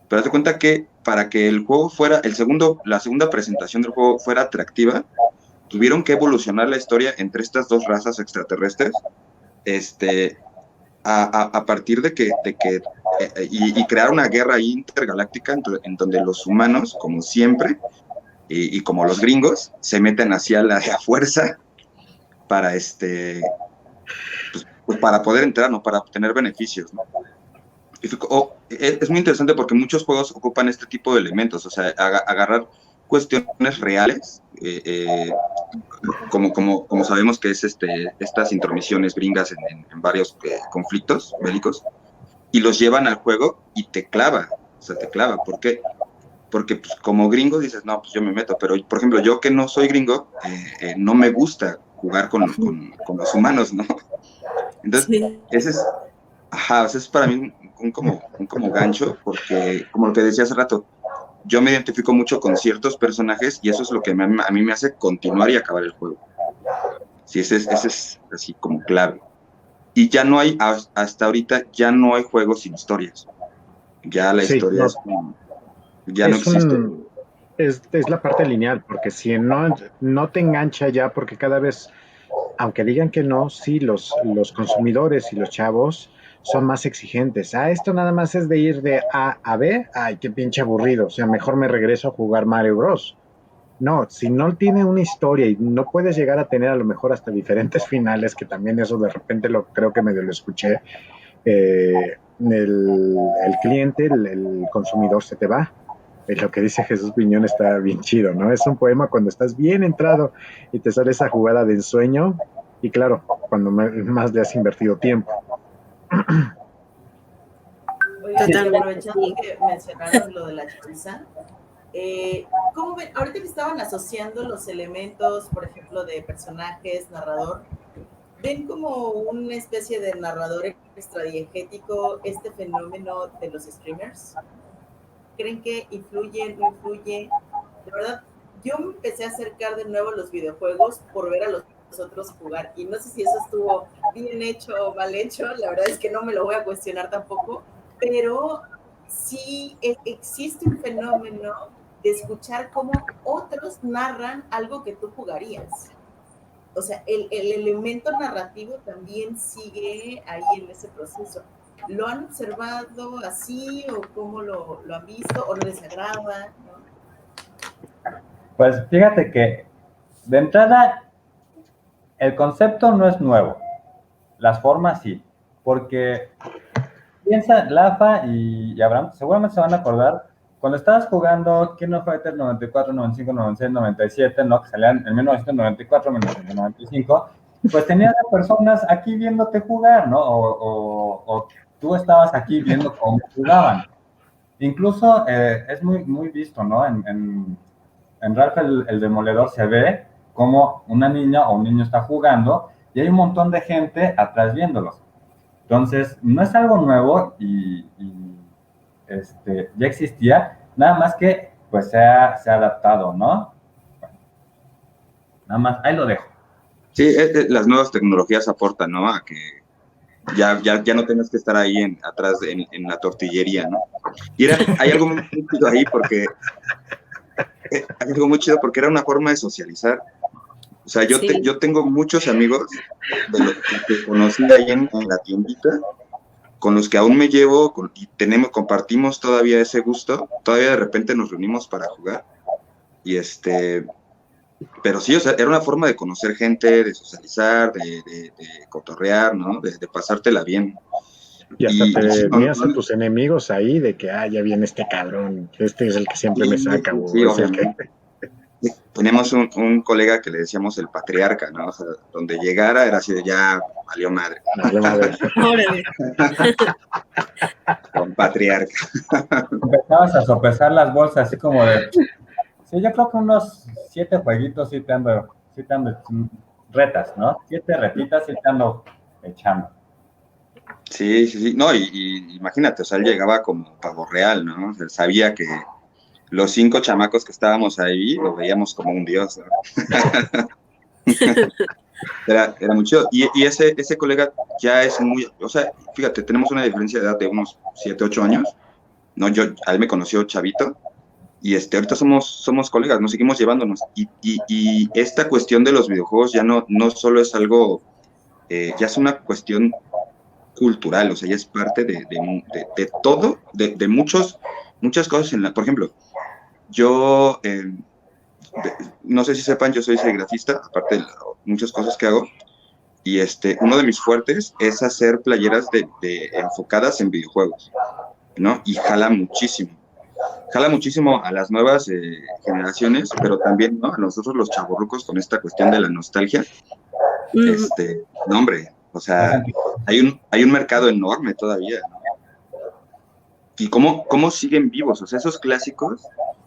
Pero haz de cuenta que para que el juego fuera, la segunda presentación del juego fuera atractiva, tuvieron que evolucionar la historia entre estas 2 razas extraterrestres, a partir de que y crear una guerra intergaláctica en donde los humanos, como siempre, y como los gringos, se meten hacia la fuerza para pues para poder entrar, ¿no? Para obtener beneficios, ¿no? Es muy interesante porque muchos juegos ocupan este tipo de elementos, o sea, agarrar cuestiones reales, como sabemos que es estas intromisiones gringas en varios conflictos bélicos, y los llevan al juego y te clava, ¿por qué? porque pues, como gringo dices, no, pues yo me meto, pero por ejemplo, yo que no soy gringo, no me gusta jugar con los humanos, ¿no? Entonces, Sí. ese es para mí un como gancho, porque como lo que decía hace rato, yo me identifico mucho con ciertos personajes y eso es lo que a mí me hace continuar y acabar el juego. Sí, ese es así como clave. Y ya no hay, hasta ahorita, ya no hay juegos sin historias. Ya la historia ya no existe. Es la parte lineal, porque si no te engancha ya, porque cada vez, aunque digan que no, sí, los consumidores y los chavos son más exigentes. Esto nada más es de ir de A a B, ay, qué pinche aburrido, o sea, mejor me regreso a jugar Mario Bros. No, si no tiene una historia y no puedes llegar a tener a lo mejor hasta diferentes finales, que también eso de repente creo que medio lo escuché, el cliente, el consumidor se te va. Lo que dice Jesús Piñón está bien chido, ¿no? Es un poema cuando estás bien entrado y te sale esa jugada de ensueño y claro, cuando más le has invertido tiempo. Oigan, aprovechando que mencionaron lo de la hechiza, ¿cómo ven? Ahorita que estaban asociando los elementos, por ejemplo, de personajes, narrador, ¿ven como una especie de narrador extradiegético este fenómeno de los streamers? ¿Creen que influye, no influye? De verdad, yo me empecé a acercar de nuevo a los videojuegos por ver a los otros jugar, y no sé si eso estuvo bien hecho o mal hecho, la verdad es que no me lo voy a cuestionar tampoco, pero sí existe un fenómeno de escuchar cómo otros narran algo que tú jugarías. O sea, el elemento narrativo también sigue ahí en ese proceso. ¿Lo han observado así o cómo lo han visto o no les agrada? ¿No? Pues fíjate que de entrada el concepto no es nuevo, las formas sí, porque piensa Lafa y Abraham, seguramente se van a acordar, cuando estabas jugando King of Fighters 94, 95, 96, 97, ¿no? Que salían en 1994, 1995, pues tenías a personas aquí viéndote jugar, ¿no? O tú estabas aquí viendo cómo jugaban. Incluso es muy visto, ¿no? En Ralph el Demoledor se ve como una niña o un niño está jugando y hay un montón de gente atrás viéndolos. Entonces, no es algo nuevo y ya existía, nada más que pues se ha adaptado, ¿no? Bueno, nada más, ahí lo dejo. Sí, las nuevas tecnologías aportan, ¿no? A que ya no tengas que estar ahí atrás en la tortillería, ¿no? Y hay algo muy chido ahí porque hay algo muy chido porque era una forma de socializar. O sea, yo tengo muchos amigos de los que conocí ahí en la tiendita, con los que aún me llevo y compartimos todavía ese gusto. Todavía de repente nos reunimos para jugar. Y pero sí, o sea, era una forma de conocer gente, de socializar, de cotorrear, ¿no? De pasártela bien. Y hasta te veías a tus enemigos ahí de que, ya viene este cabrón, este es el que siempre me saca. Sí, obviamente. Tenemos un colega que le decíamos el patriarca, ¿no? O sea, donde llegara era así de ya valió madre. Valió madre. Con patriarca. Empezabas a sopesar las bolsas así como de... Sí, yo creo que unos 7 jueguitos sí te ando retas, ¿no? 7 retitas sí te ando echando. Sí. No, y imagínate, o sea, él llegaba como pavo real, ¿no? O sea, él sabía que los 5 chamacos que estábamos ahí lo veíamos como un dios, ¿no? Era muy chido. Y ese colega ya es muy, o sea, fíjate, tenemos una diferencia de edad de unos 7, 8 años, ¿no? A él me conoció chavito, y ahorita somos colegas, nos seguimos llevándonos. Y esta cuestión de los videojuegos ya no solo es algo, ya es una cuestión cultural, o sea, ya es parte de todo, de muchas cosas. Por ejemplo, yo, no sé si sepan, yo soy serigrafista, aparte de muchas cosas que hago, y uno de mis fuertes es hacer playeras enfocadas en videojuegos, ¿no? Y jala muchísimo a las nuevas generaciones, pero también, ¿no? A nosotros los chavorrucos con esta cuestión de la nostalgia. No, hombre, o sea, hay un mercado enorme todavía, ¿no? Y cómo siguen vivos, o sea, esos clásicos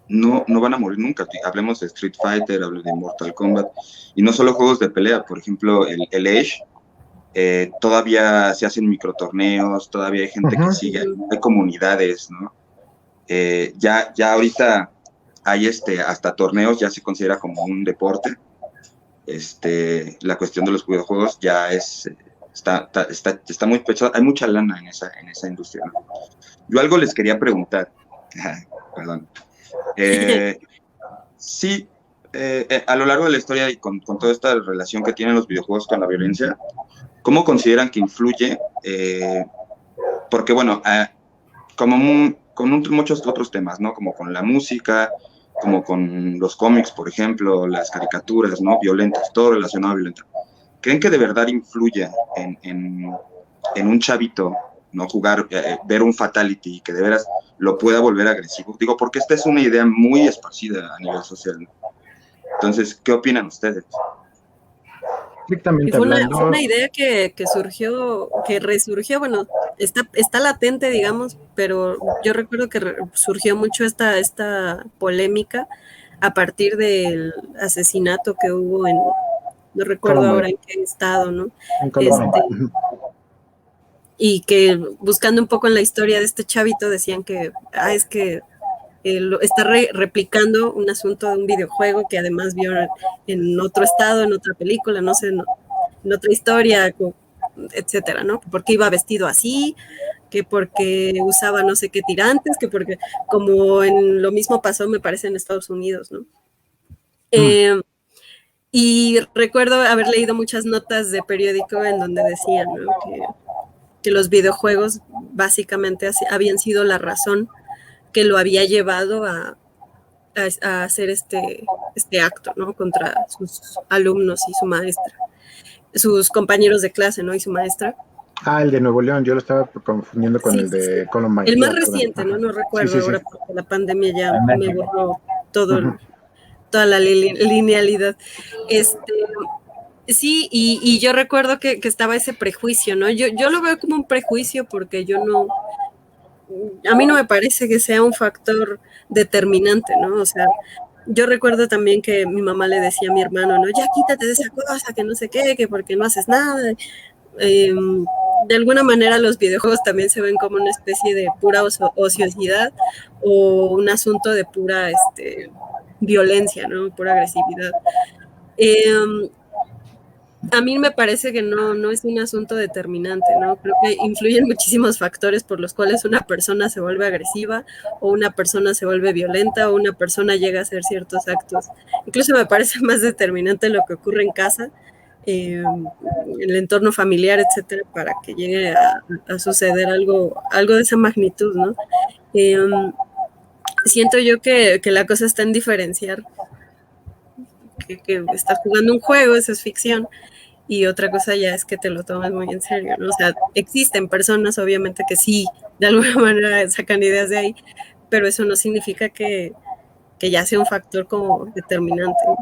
no van a morir nunca. Hablemos de Street Fighter, hablemos de Mortal Kombat, y no solo juegos de pelea, por ejemplo, el Age, todavía se hacen microtorneos, todavía hay gente que sigue, hay comunidades, ¿no? Ya ahorita hay hasta torneos, ya se considera como un deporte. La cuestión de los videojuegos ya está muy pesada, hay mucha lana en esa industria, ¿no? Yo algo les quería preguntar, perdón. Sí, a lo largo de la historia y con toda esta relación que tienen los videojuegos con la violencia, ¿cómo consideran que influye? Porque bueno, con muchos otros temas, ¿no? Como con la música, como con los cómics, por ejemplo, las caricaturas, ¿no? Violentas, todo relacionado a violencia. ¿Creen que de verdad influye en un chavito, ¿no? Jugar, ver un fatality y que de veras lo pueda volver agresivo? Digo, porque esta es una idea muy esparcida a nivel social, ¿no? Entonces, ¿qué opinan ustedes? Estrictamente fue hablando. una idea que surgió, que resurgió, bueno, está latente, digamos, pero yo recuerdo que surgió mucho esta polémica a partir del asesinato que hubo no recuerdo ahora en qué estado, ¿no? En Colombia. Y que buscando un poco en la historia de este chavito decían que, es que está replicando un asunto de un videojuego que además vio en otro estado, en otra película, no sé, en otra historia, etcétera, ¿no? Porque iba vestido así, que porque usaba no sé qué tirantes, que porque, como en lo mismo pasó, me parece, en Estados Unidos, ¿no? Y recuerdo haber leído muchas notas de periódico en donde decían, ¿no? que los videojuegos básicamente habían sido la razón que lo había llevado a hacer este acto, ¿no? Contra sus alumnos y su maestra, sus compañeros de clase, ¿no? Y su maestra. El de Nuevo León, yo lo estaba confundiendo con el de Columbine. El más reciente, ¿no? No recuerdo ahora porque la pandemia ya me borró toda la linealidad. Sí, y yo recuerdo que estaba ese prejuicio, ¿no? Yo lo veo como un prejuicio porque a mí no me parece que sea un factor determinante, ¿no? O sea, yo recuerdo también que mi mamá le decía a mi hermano, ¿no? Ya quítate de esa cosa, que no sé qué, que porque no haces nada. De alguna manera los videojuegos también se ven como una especie de pura ociosidad o un asunto de pura violencia, ¿no? Pura agresividad. A mí me parece que no es un asunto determinante, ¿no? Creo que influyen muchísimos factores por los cuales una persona se vuelve agresiva o una persona se vuelve violenta o una persona llega a hacer ciertos actos. Incluso me parece más determinante lo que ocurre en casa, en el entorno familiar, etcétera, para que llegue a suceder algo de esa magnitud, ¿no? Siento yo que la cosa está en diferenciar que estás jugando un juego, eso es ficción, y otra cosa ya es que te lo tomas muy en serio, ¿no? O sea, existen personas, obviamente, que sí, de alguna manera sacan ideas de ahí, pero eso no significa que ya sea un factor como determinante, ¿no?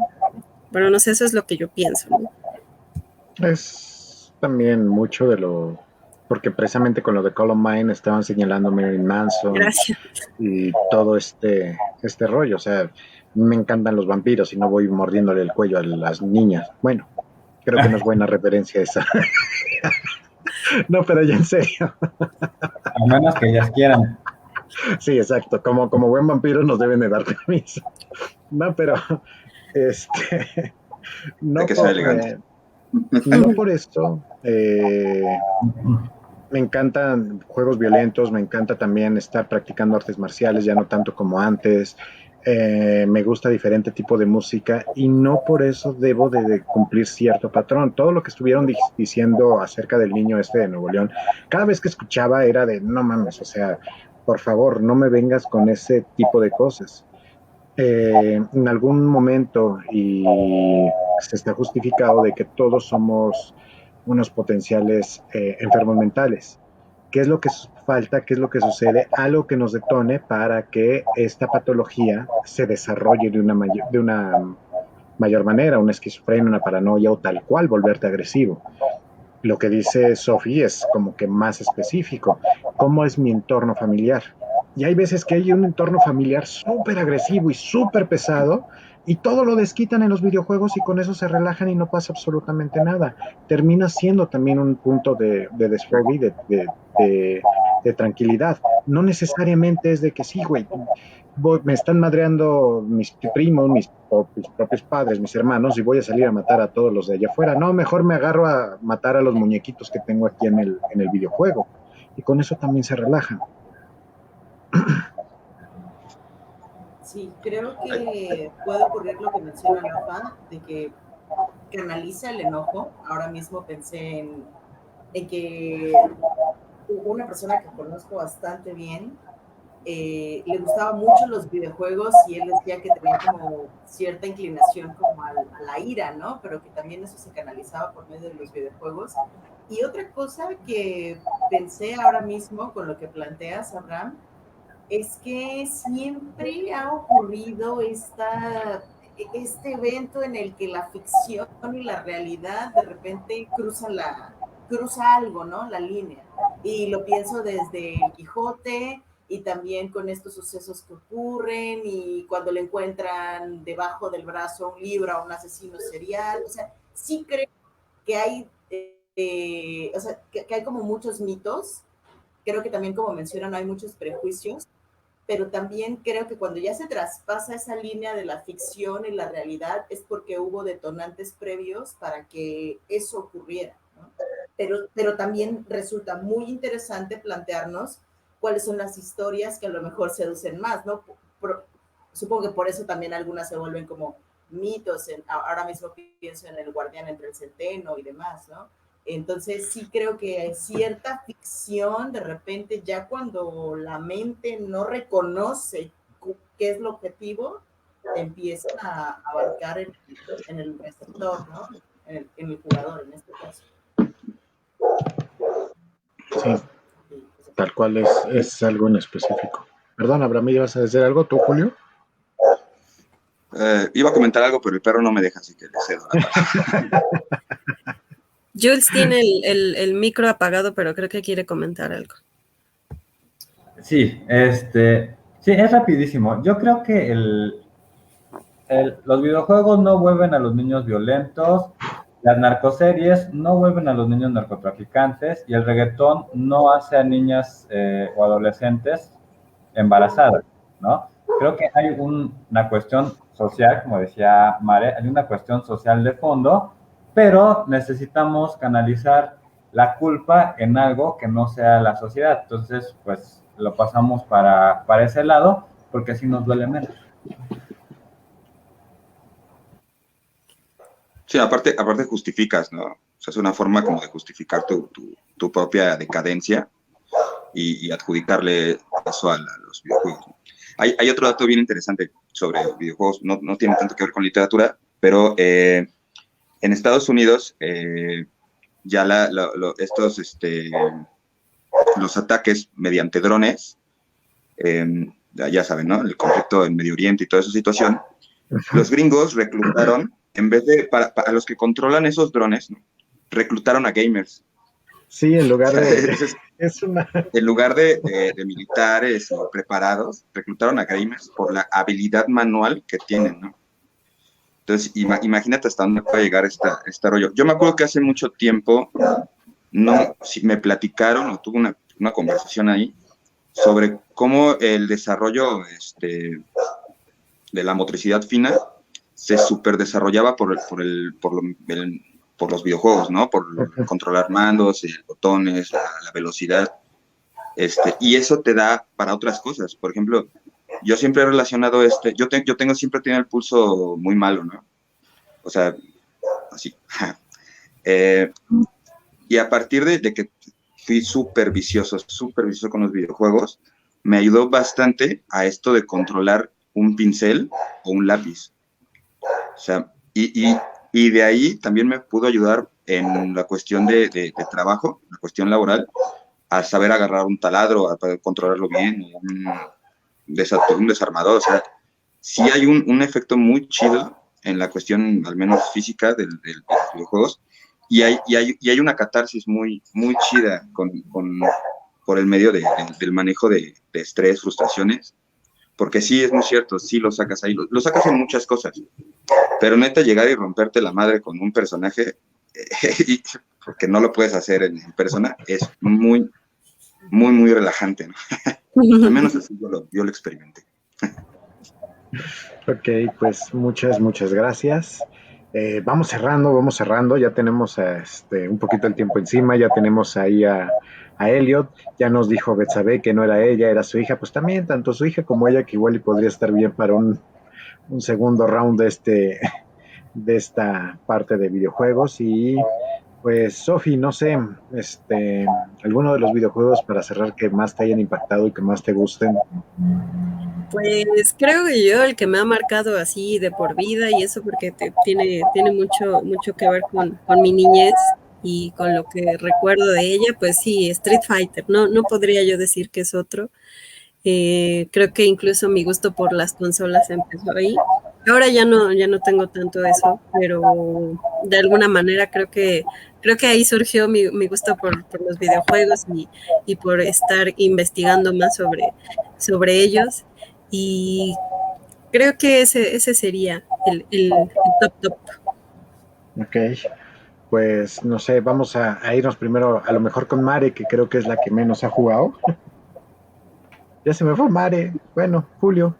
Bueno, no sé, eso es lo que yo pienso, ¿no? Es también mucho porque precisamente con lo de Columbine estaban señalando a Marilyn Manson. Gracias. Y todo este rollo, o sea, me encantan los vampiros y no voy mordiéndole el cuello a las niñas. Bueno, creo que no es buena referencia esa. No, pero ya en serio. A menos que ellas quieran. Sí, exacto. Como buen vampiro nos deben de dar permiso. No, pero no, no por esto. Me encantan juegos violentos, me encanta también estar practicando artes marciales, ya no tanto como antes. Me gusta diferente tipo de música y no por eso debo de cumplir cierto patrón. Todo lo que estuvieron diciendo acerca del niño de Nuevo León, cada vez que escuchaba era de, no mames, o sea, por favor, no me vengas con ese tipo de cosas. En algún momento, y se está justificado de que todos somos unos potenciales enfermos mentales. ¿Qué es lo que falta? ¿Qué es lo que sucede? Algo que nos detone para que esta patología se desarrolle de una mayor manera, una esquizofrenia, una paranoia o tal cual, volverte agresivo. Lo que dice Sophie es como que más específico. ¿Cómo es mi entorno familiar? Y hay veces que hay un entorno familiar súper agresivo y súper pesado, y todo lo desquitan en los videojuegos y con eso se relajan y no pasa absolutamente nada. Termina siendo también un punto de desfogue y de tranquilidad. No necesariamente es de que sí, güey, me están madreando mis primos, mis propios padres, mis hermanos, y voy a salir a matar a todos los de allá afuera. No, mejor me agarro a matar a los muñequitos que tengo aquí en el videojuego. Y con eso también se relajan. Sí, creo que puede ocurrir lo que menciona Rafa, de que canaliza el enojo. Ahora mismo pensé en que hubo una persona que conozco bastante bien, le gustaban mucho los videojuegos y él decía que tenía como cierta inclinación como a la ira, ¿no? Pero que también eso se canalizaba por medio de los videojuegos. Y otra cosa que pensé ahora mismo con lo que planteas, Abraham, es que siempre ha ocurrido este evento en el que la ficción y la realidad de repente cruza algo, ¿no? La línea. Y lo pienso desde el Quijote y también con estos sucesos que ocurren y cuando le encuentran debajo del brazo un libro a un asesino serial. O sea, sí creo que hay, o sea, que hay como muchos mitos. Creo que también, como mencionan, hay muchos prejuicios, pero también creo que cuando ya se traspasa esa línea de la ficción y la realidad es porque hubo detonantes previos para que eso ocurriera, ¿no? Pero también resulta muy interesante plantearnos cuáles son las historias que a lo mejor seducen más, ¿no? Supongo que por eso también algunas se vuelven como mitos. Ahora mismo pienso en El Guardián entre el Centeno y demás, ¿no? Entonces sí creo que hay cierta ficción de repente ya cuando la mente no reconoce qué es el objetivo, empieza a abarcar en el receptor, ¿no? En el jugador en este caso. Sí, tal cual es algo en específico. Perdón, Abraham, ¿ibas a decir algo tú, Julio? Iba a comentar algo, pero el perro no me deja, así que le cedo. Jules tiene el micro apagado, pero creo que quiere comentar algo. Sí, sí, es rapidísimo. Yo creo que los videojuegos no vuelven a los niños violentos, las narcoseries no vuelven a los niños narcotraficantes y el reggaetón no hace a niñas o adolescentes embarazadas, ¿no? Creo que hay una cuestión social, como decía Mare, hay una cuestión social de fondo, pero necesitamos canalizar la culpa en algo que no sea la sociedad. Entonces, pues lo pasamos para ese lado, porque así nos duele menos. Sí, aparte justificas, ¿no? O sea, es una forma como de justificar tu propia decadencia y adjudicarle eso a los videojuegos. Hay otro dato bien interesante sobre videojuegos, no tiene tanto que ver con literatura, pero en Estados Unidos ya los ataques mediante drones, ya saben, ¿no? El conflicto en Medio Oriente y toda esa situación, los gringos reclutaron, en vez de, para los que controlan esos drones, ¿no? Reclutaron a gamers. Sí, en lugar de... En lugar de militares preparados, reclutaron a gamers por la habilidad manual que tienen, ¿no? Entonces, imagínate hasta dónde puede llegar este rollo. Yo me acuerdo que hace mucho tiempo, si me platicaron o tuve una conversación ahí sobre cómo el desarrollo de la motricidad fina se superdesarrollaba por los videojuegos, ¿no? Por controlar mandos, botones, la velocidad. Y eso te da para otras cosas. Por ejemplo, yo siempre he relacionado yo siempre tenido el pulso muy malo, ¿no? O sea, así. Y a partir de que fui súper vicioso con los videojuegos, me ayudó bastante a esto de controlar un pincel o un lápiz. O sea, y de ahí también me pudo ayudar en la cuestión de trabajo, la cuestión laboral, a saber agarrar un taladro, a poder controlarlo bien, un desarmador. O sea, sí hay un efecto muy chido en la cuestión, al menos física, de los videojuegos, y hay una catarsis muy, muy chida con por el medio del manejo de estrés, frustraciones, porque sí, es muy cierto, sí lo sacas ahí, lo sacas en muchas cosas, pero neta llegar y romperte la madre con un personaje, porque no lo puedes hacer en persona, es muy, muy, muy relajante, ¿no? Al menos así yo lo experimenté. Ok, pues muchas gracias. Vamos cerrando, ya tenemos un poquito el tiempo encima, ya tenemos ahí a Elliot, ya nos dijo Betsabe que no era ella, era su hija, pues también tanto su hija como ella que igual y podría estar bien para un segundo round de esta parte de videojuegos. Y pues Sofi, no sé, alguno de los videojuegos para cerrar que más te hayan impactado y que más te gusten. Pues creo que yo el que me ha marcado así de por vida, y eso porque tiene mucho que ver con mi niñez y con lo que recuerdo de ella, pues sí, Street Fighter, no podría yo decir que es otro. Creo que incluso mi gusto por las consolas empezó ahí. Ahora ya no tengo tanto eso, pero de alguna manera creo que ahí surgió mi gusto por los videojuegos y por estar investigando más sobre ellos. Y creo que ese sería el top. Ok, pues no sé, vamos a irnos primero a lo mejor con Mare, que creo que es la que menos ha jugado. Ya se me fue Mare. Bueno, Julio.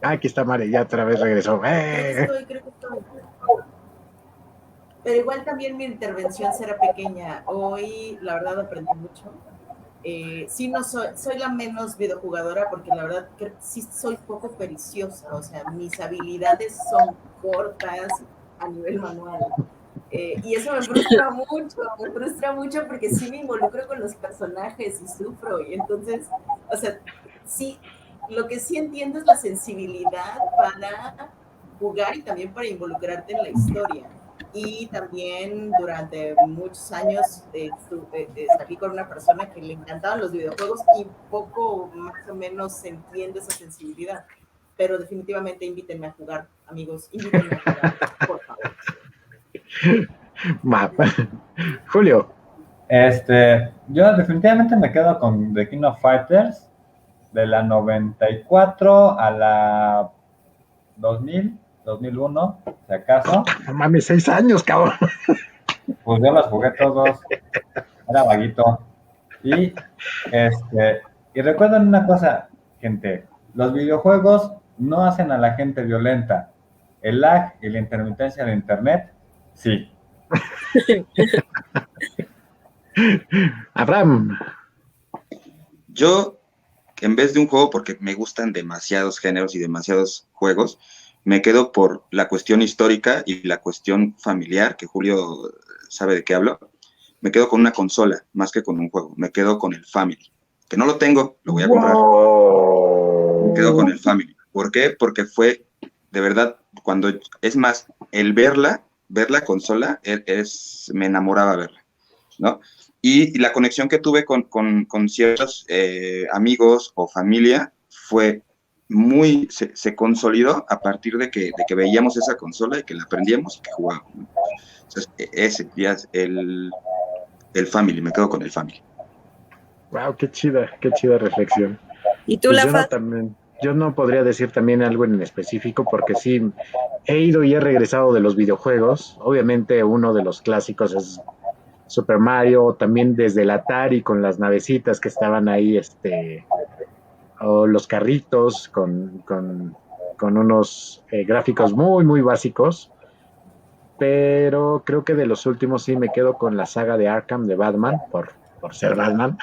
Ah, aquí está Mare, ya otra vez regresó. Creo que estoy. Pero igual también mi intervención será pequeña. Hoy, la verdad, aprendí mucho. Sí, no soy la menos videojugadora porque la verdad que sí soy poco periciosa. O sea, mis habilidades son cortas a nivel manual. Y eso me frustra mucho porque sí me involucro con los personajes y sufro. Y entonces, o sea, sí, lo que sí entiendo es la sensibilidad para jugar y también para involucrarte en la historia. Y también durante muchos años salí con una persona que le encantaban los videojuegos y poco más o menos entiendo esa sensibilidad. Pero definitivamente invítenme a jugar, amigos, invítenme a jugar, por favor. Julio. Yo definitivamente me quedo con The King of Fighters de la 94 a la 2001, si acaso. No mames, 6 años, cabrón. Pues yo los jugué todos, era vaguito. Y recuerden una cosa, gente, los videojuegos no hacen a la gente violenta. El lag y la intermitencia de internet, sí. Abraham. Yo, en vez de un juego, porque me gustan demasiados géneros y demasiados juegos, me quedo por la cuestión histórica y la cuestión familiar, que Julio sabe de qué hablo. Me quedo con una consola más que con un juego. Me quedo con el Family. Que no lo tengo, lo voy a comprar. Me quedo con el Family. ¿Por qué? Porque fue, de verdad, cuando, es más, el ver la consola, me enamoraba verla, ¿no? Y la conexión que tuve con ciertos amigos o familia fue se consolidó a partir de que veíamos esa consola y que la aprendíamos y que jugábamos, ¿no? Entonces, ese ya es el Family, me quedo con el Family. Wow, qué chida reflexión. ¿Y tú, pues Lafa? Yo no podría decir también algo en específico porque sí, he ido y he regresado de los videojuegos. Obviamente uno de los clásicos es Super Mario, también desde el Atari con las navecitas que estaban ahí, o los carritos con unos gráficos muy, muy básicos. Pero creo que de los últimos sí me quedo con la saga de Arkham de Batman, por ser Batman.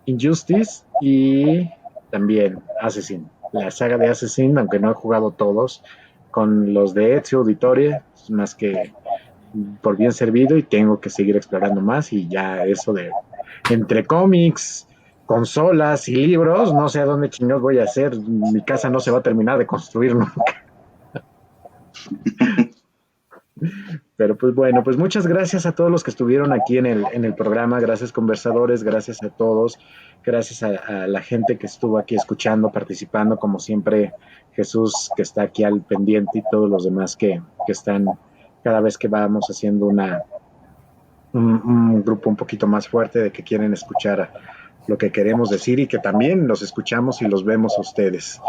Injustice y también Assassin. La saga de Assassin, aunque no he jugado todos, con los de Ezio Auditore, más que por bien servido y tengo que seguir explorando más y ya eso de entre cómics, consolas y libros, no sé a dónde chingados voy a hacer. Mi casa no se va a terminar de construir nunca. Pero pues bueno, pues muchas gracias a todos los que estuvieron aquí en el programa, gracias conversadores, gracias a todos, gracias a la gente que estuvo aquí escuchando, participando, como siempre Jesús que está aquí al pendiente y todos los demás que están cada vez que vamos haciendo un grupo un poquito más fuerte de que quieren escuchar lo que queremos decir y que también los escuchamos y los vemos a ustedes.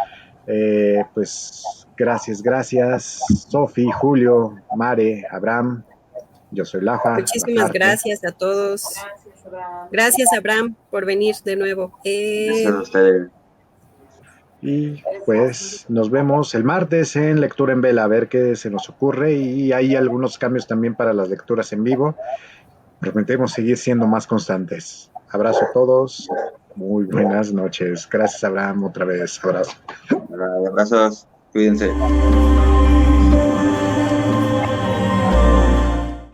Pues gracias, Sofi, Julio, Mare, Abraham. Yo soy Lafa. Muchísimas gracias a todos. Gracias, Abraham, por venir de nuevo. Gracias a ustedes. Y pues nos vemos el martes en Lectura en Vela, a ver qué se nos ocurre. Y hay algunos cambios también para las lecturas en vivo. Prometemos seguir siendo más constantes. Abrazo a todos. Muy buenas noches. Gracias, Abraham, otra vez. Abrazo. Abrazos. Cuídense.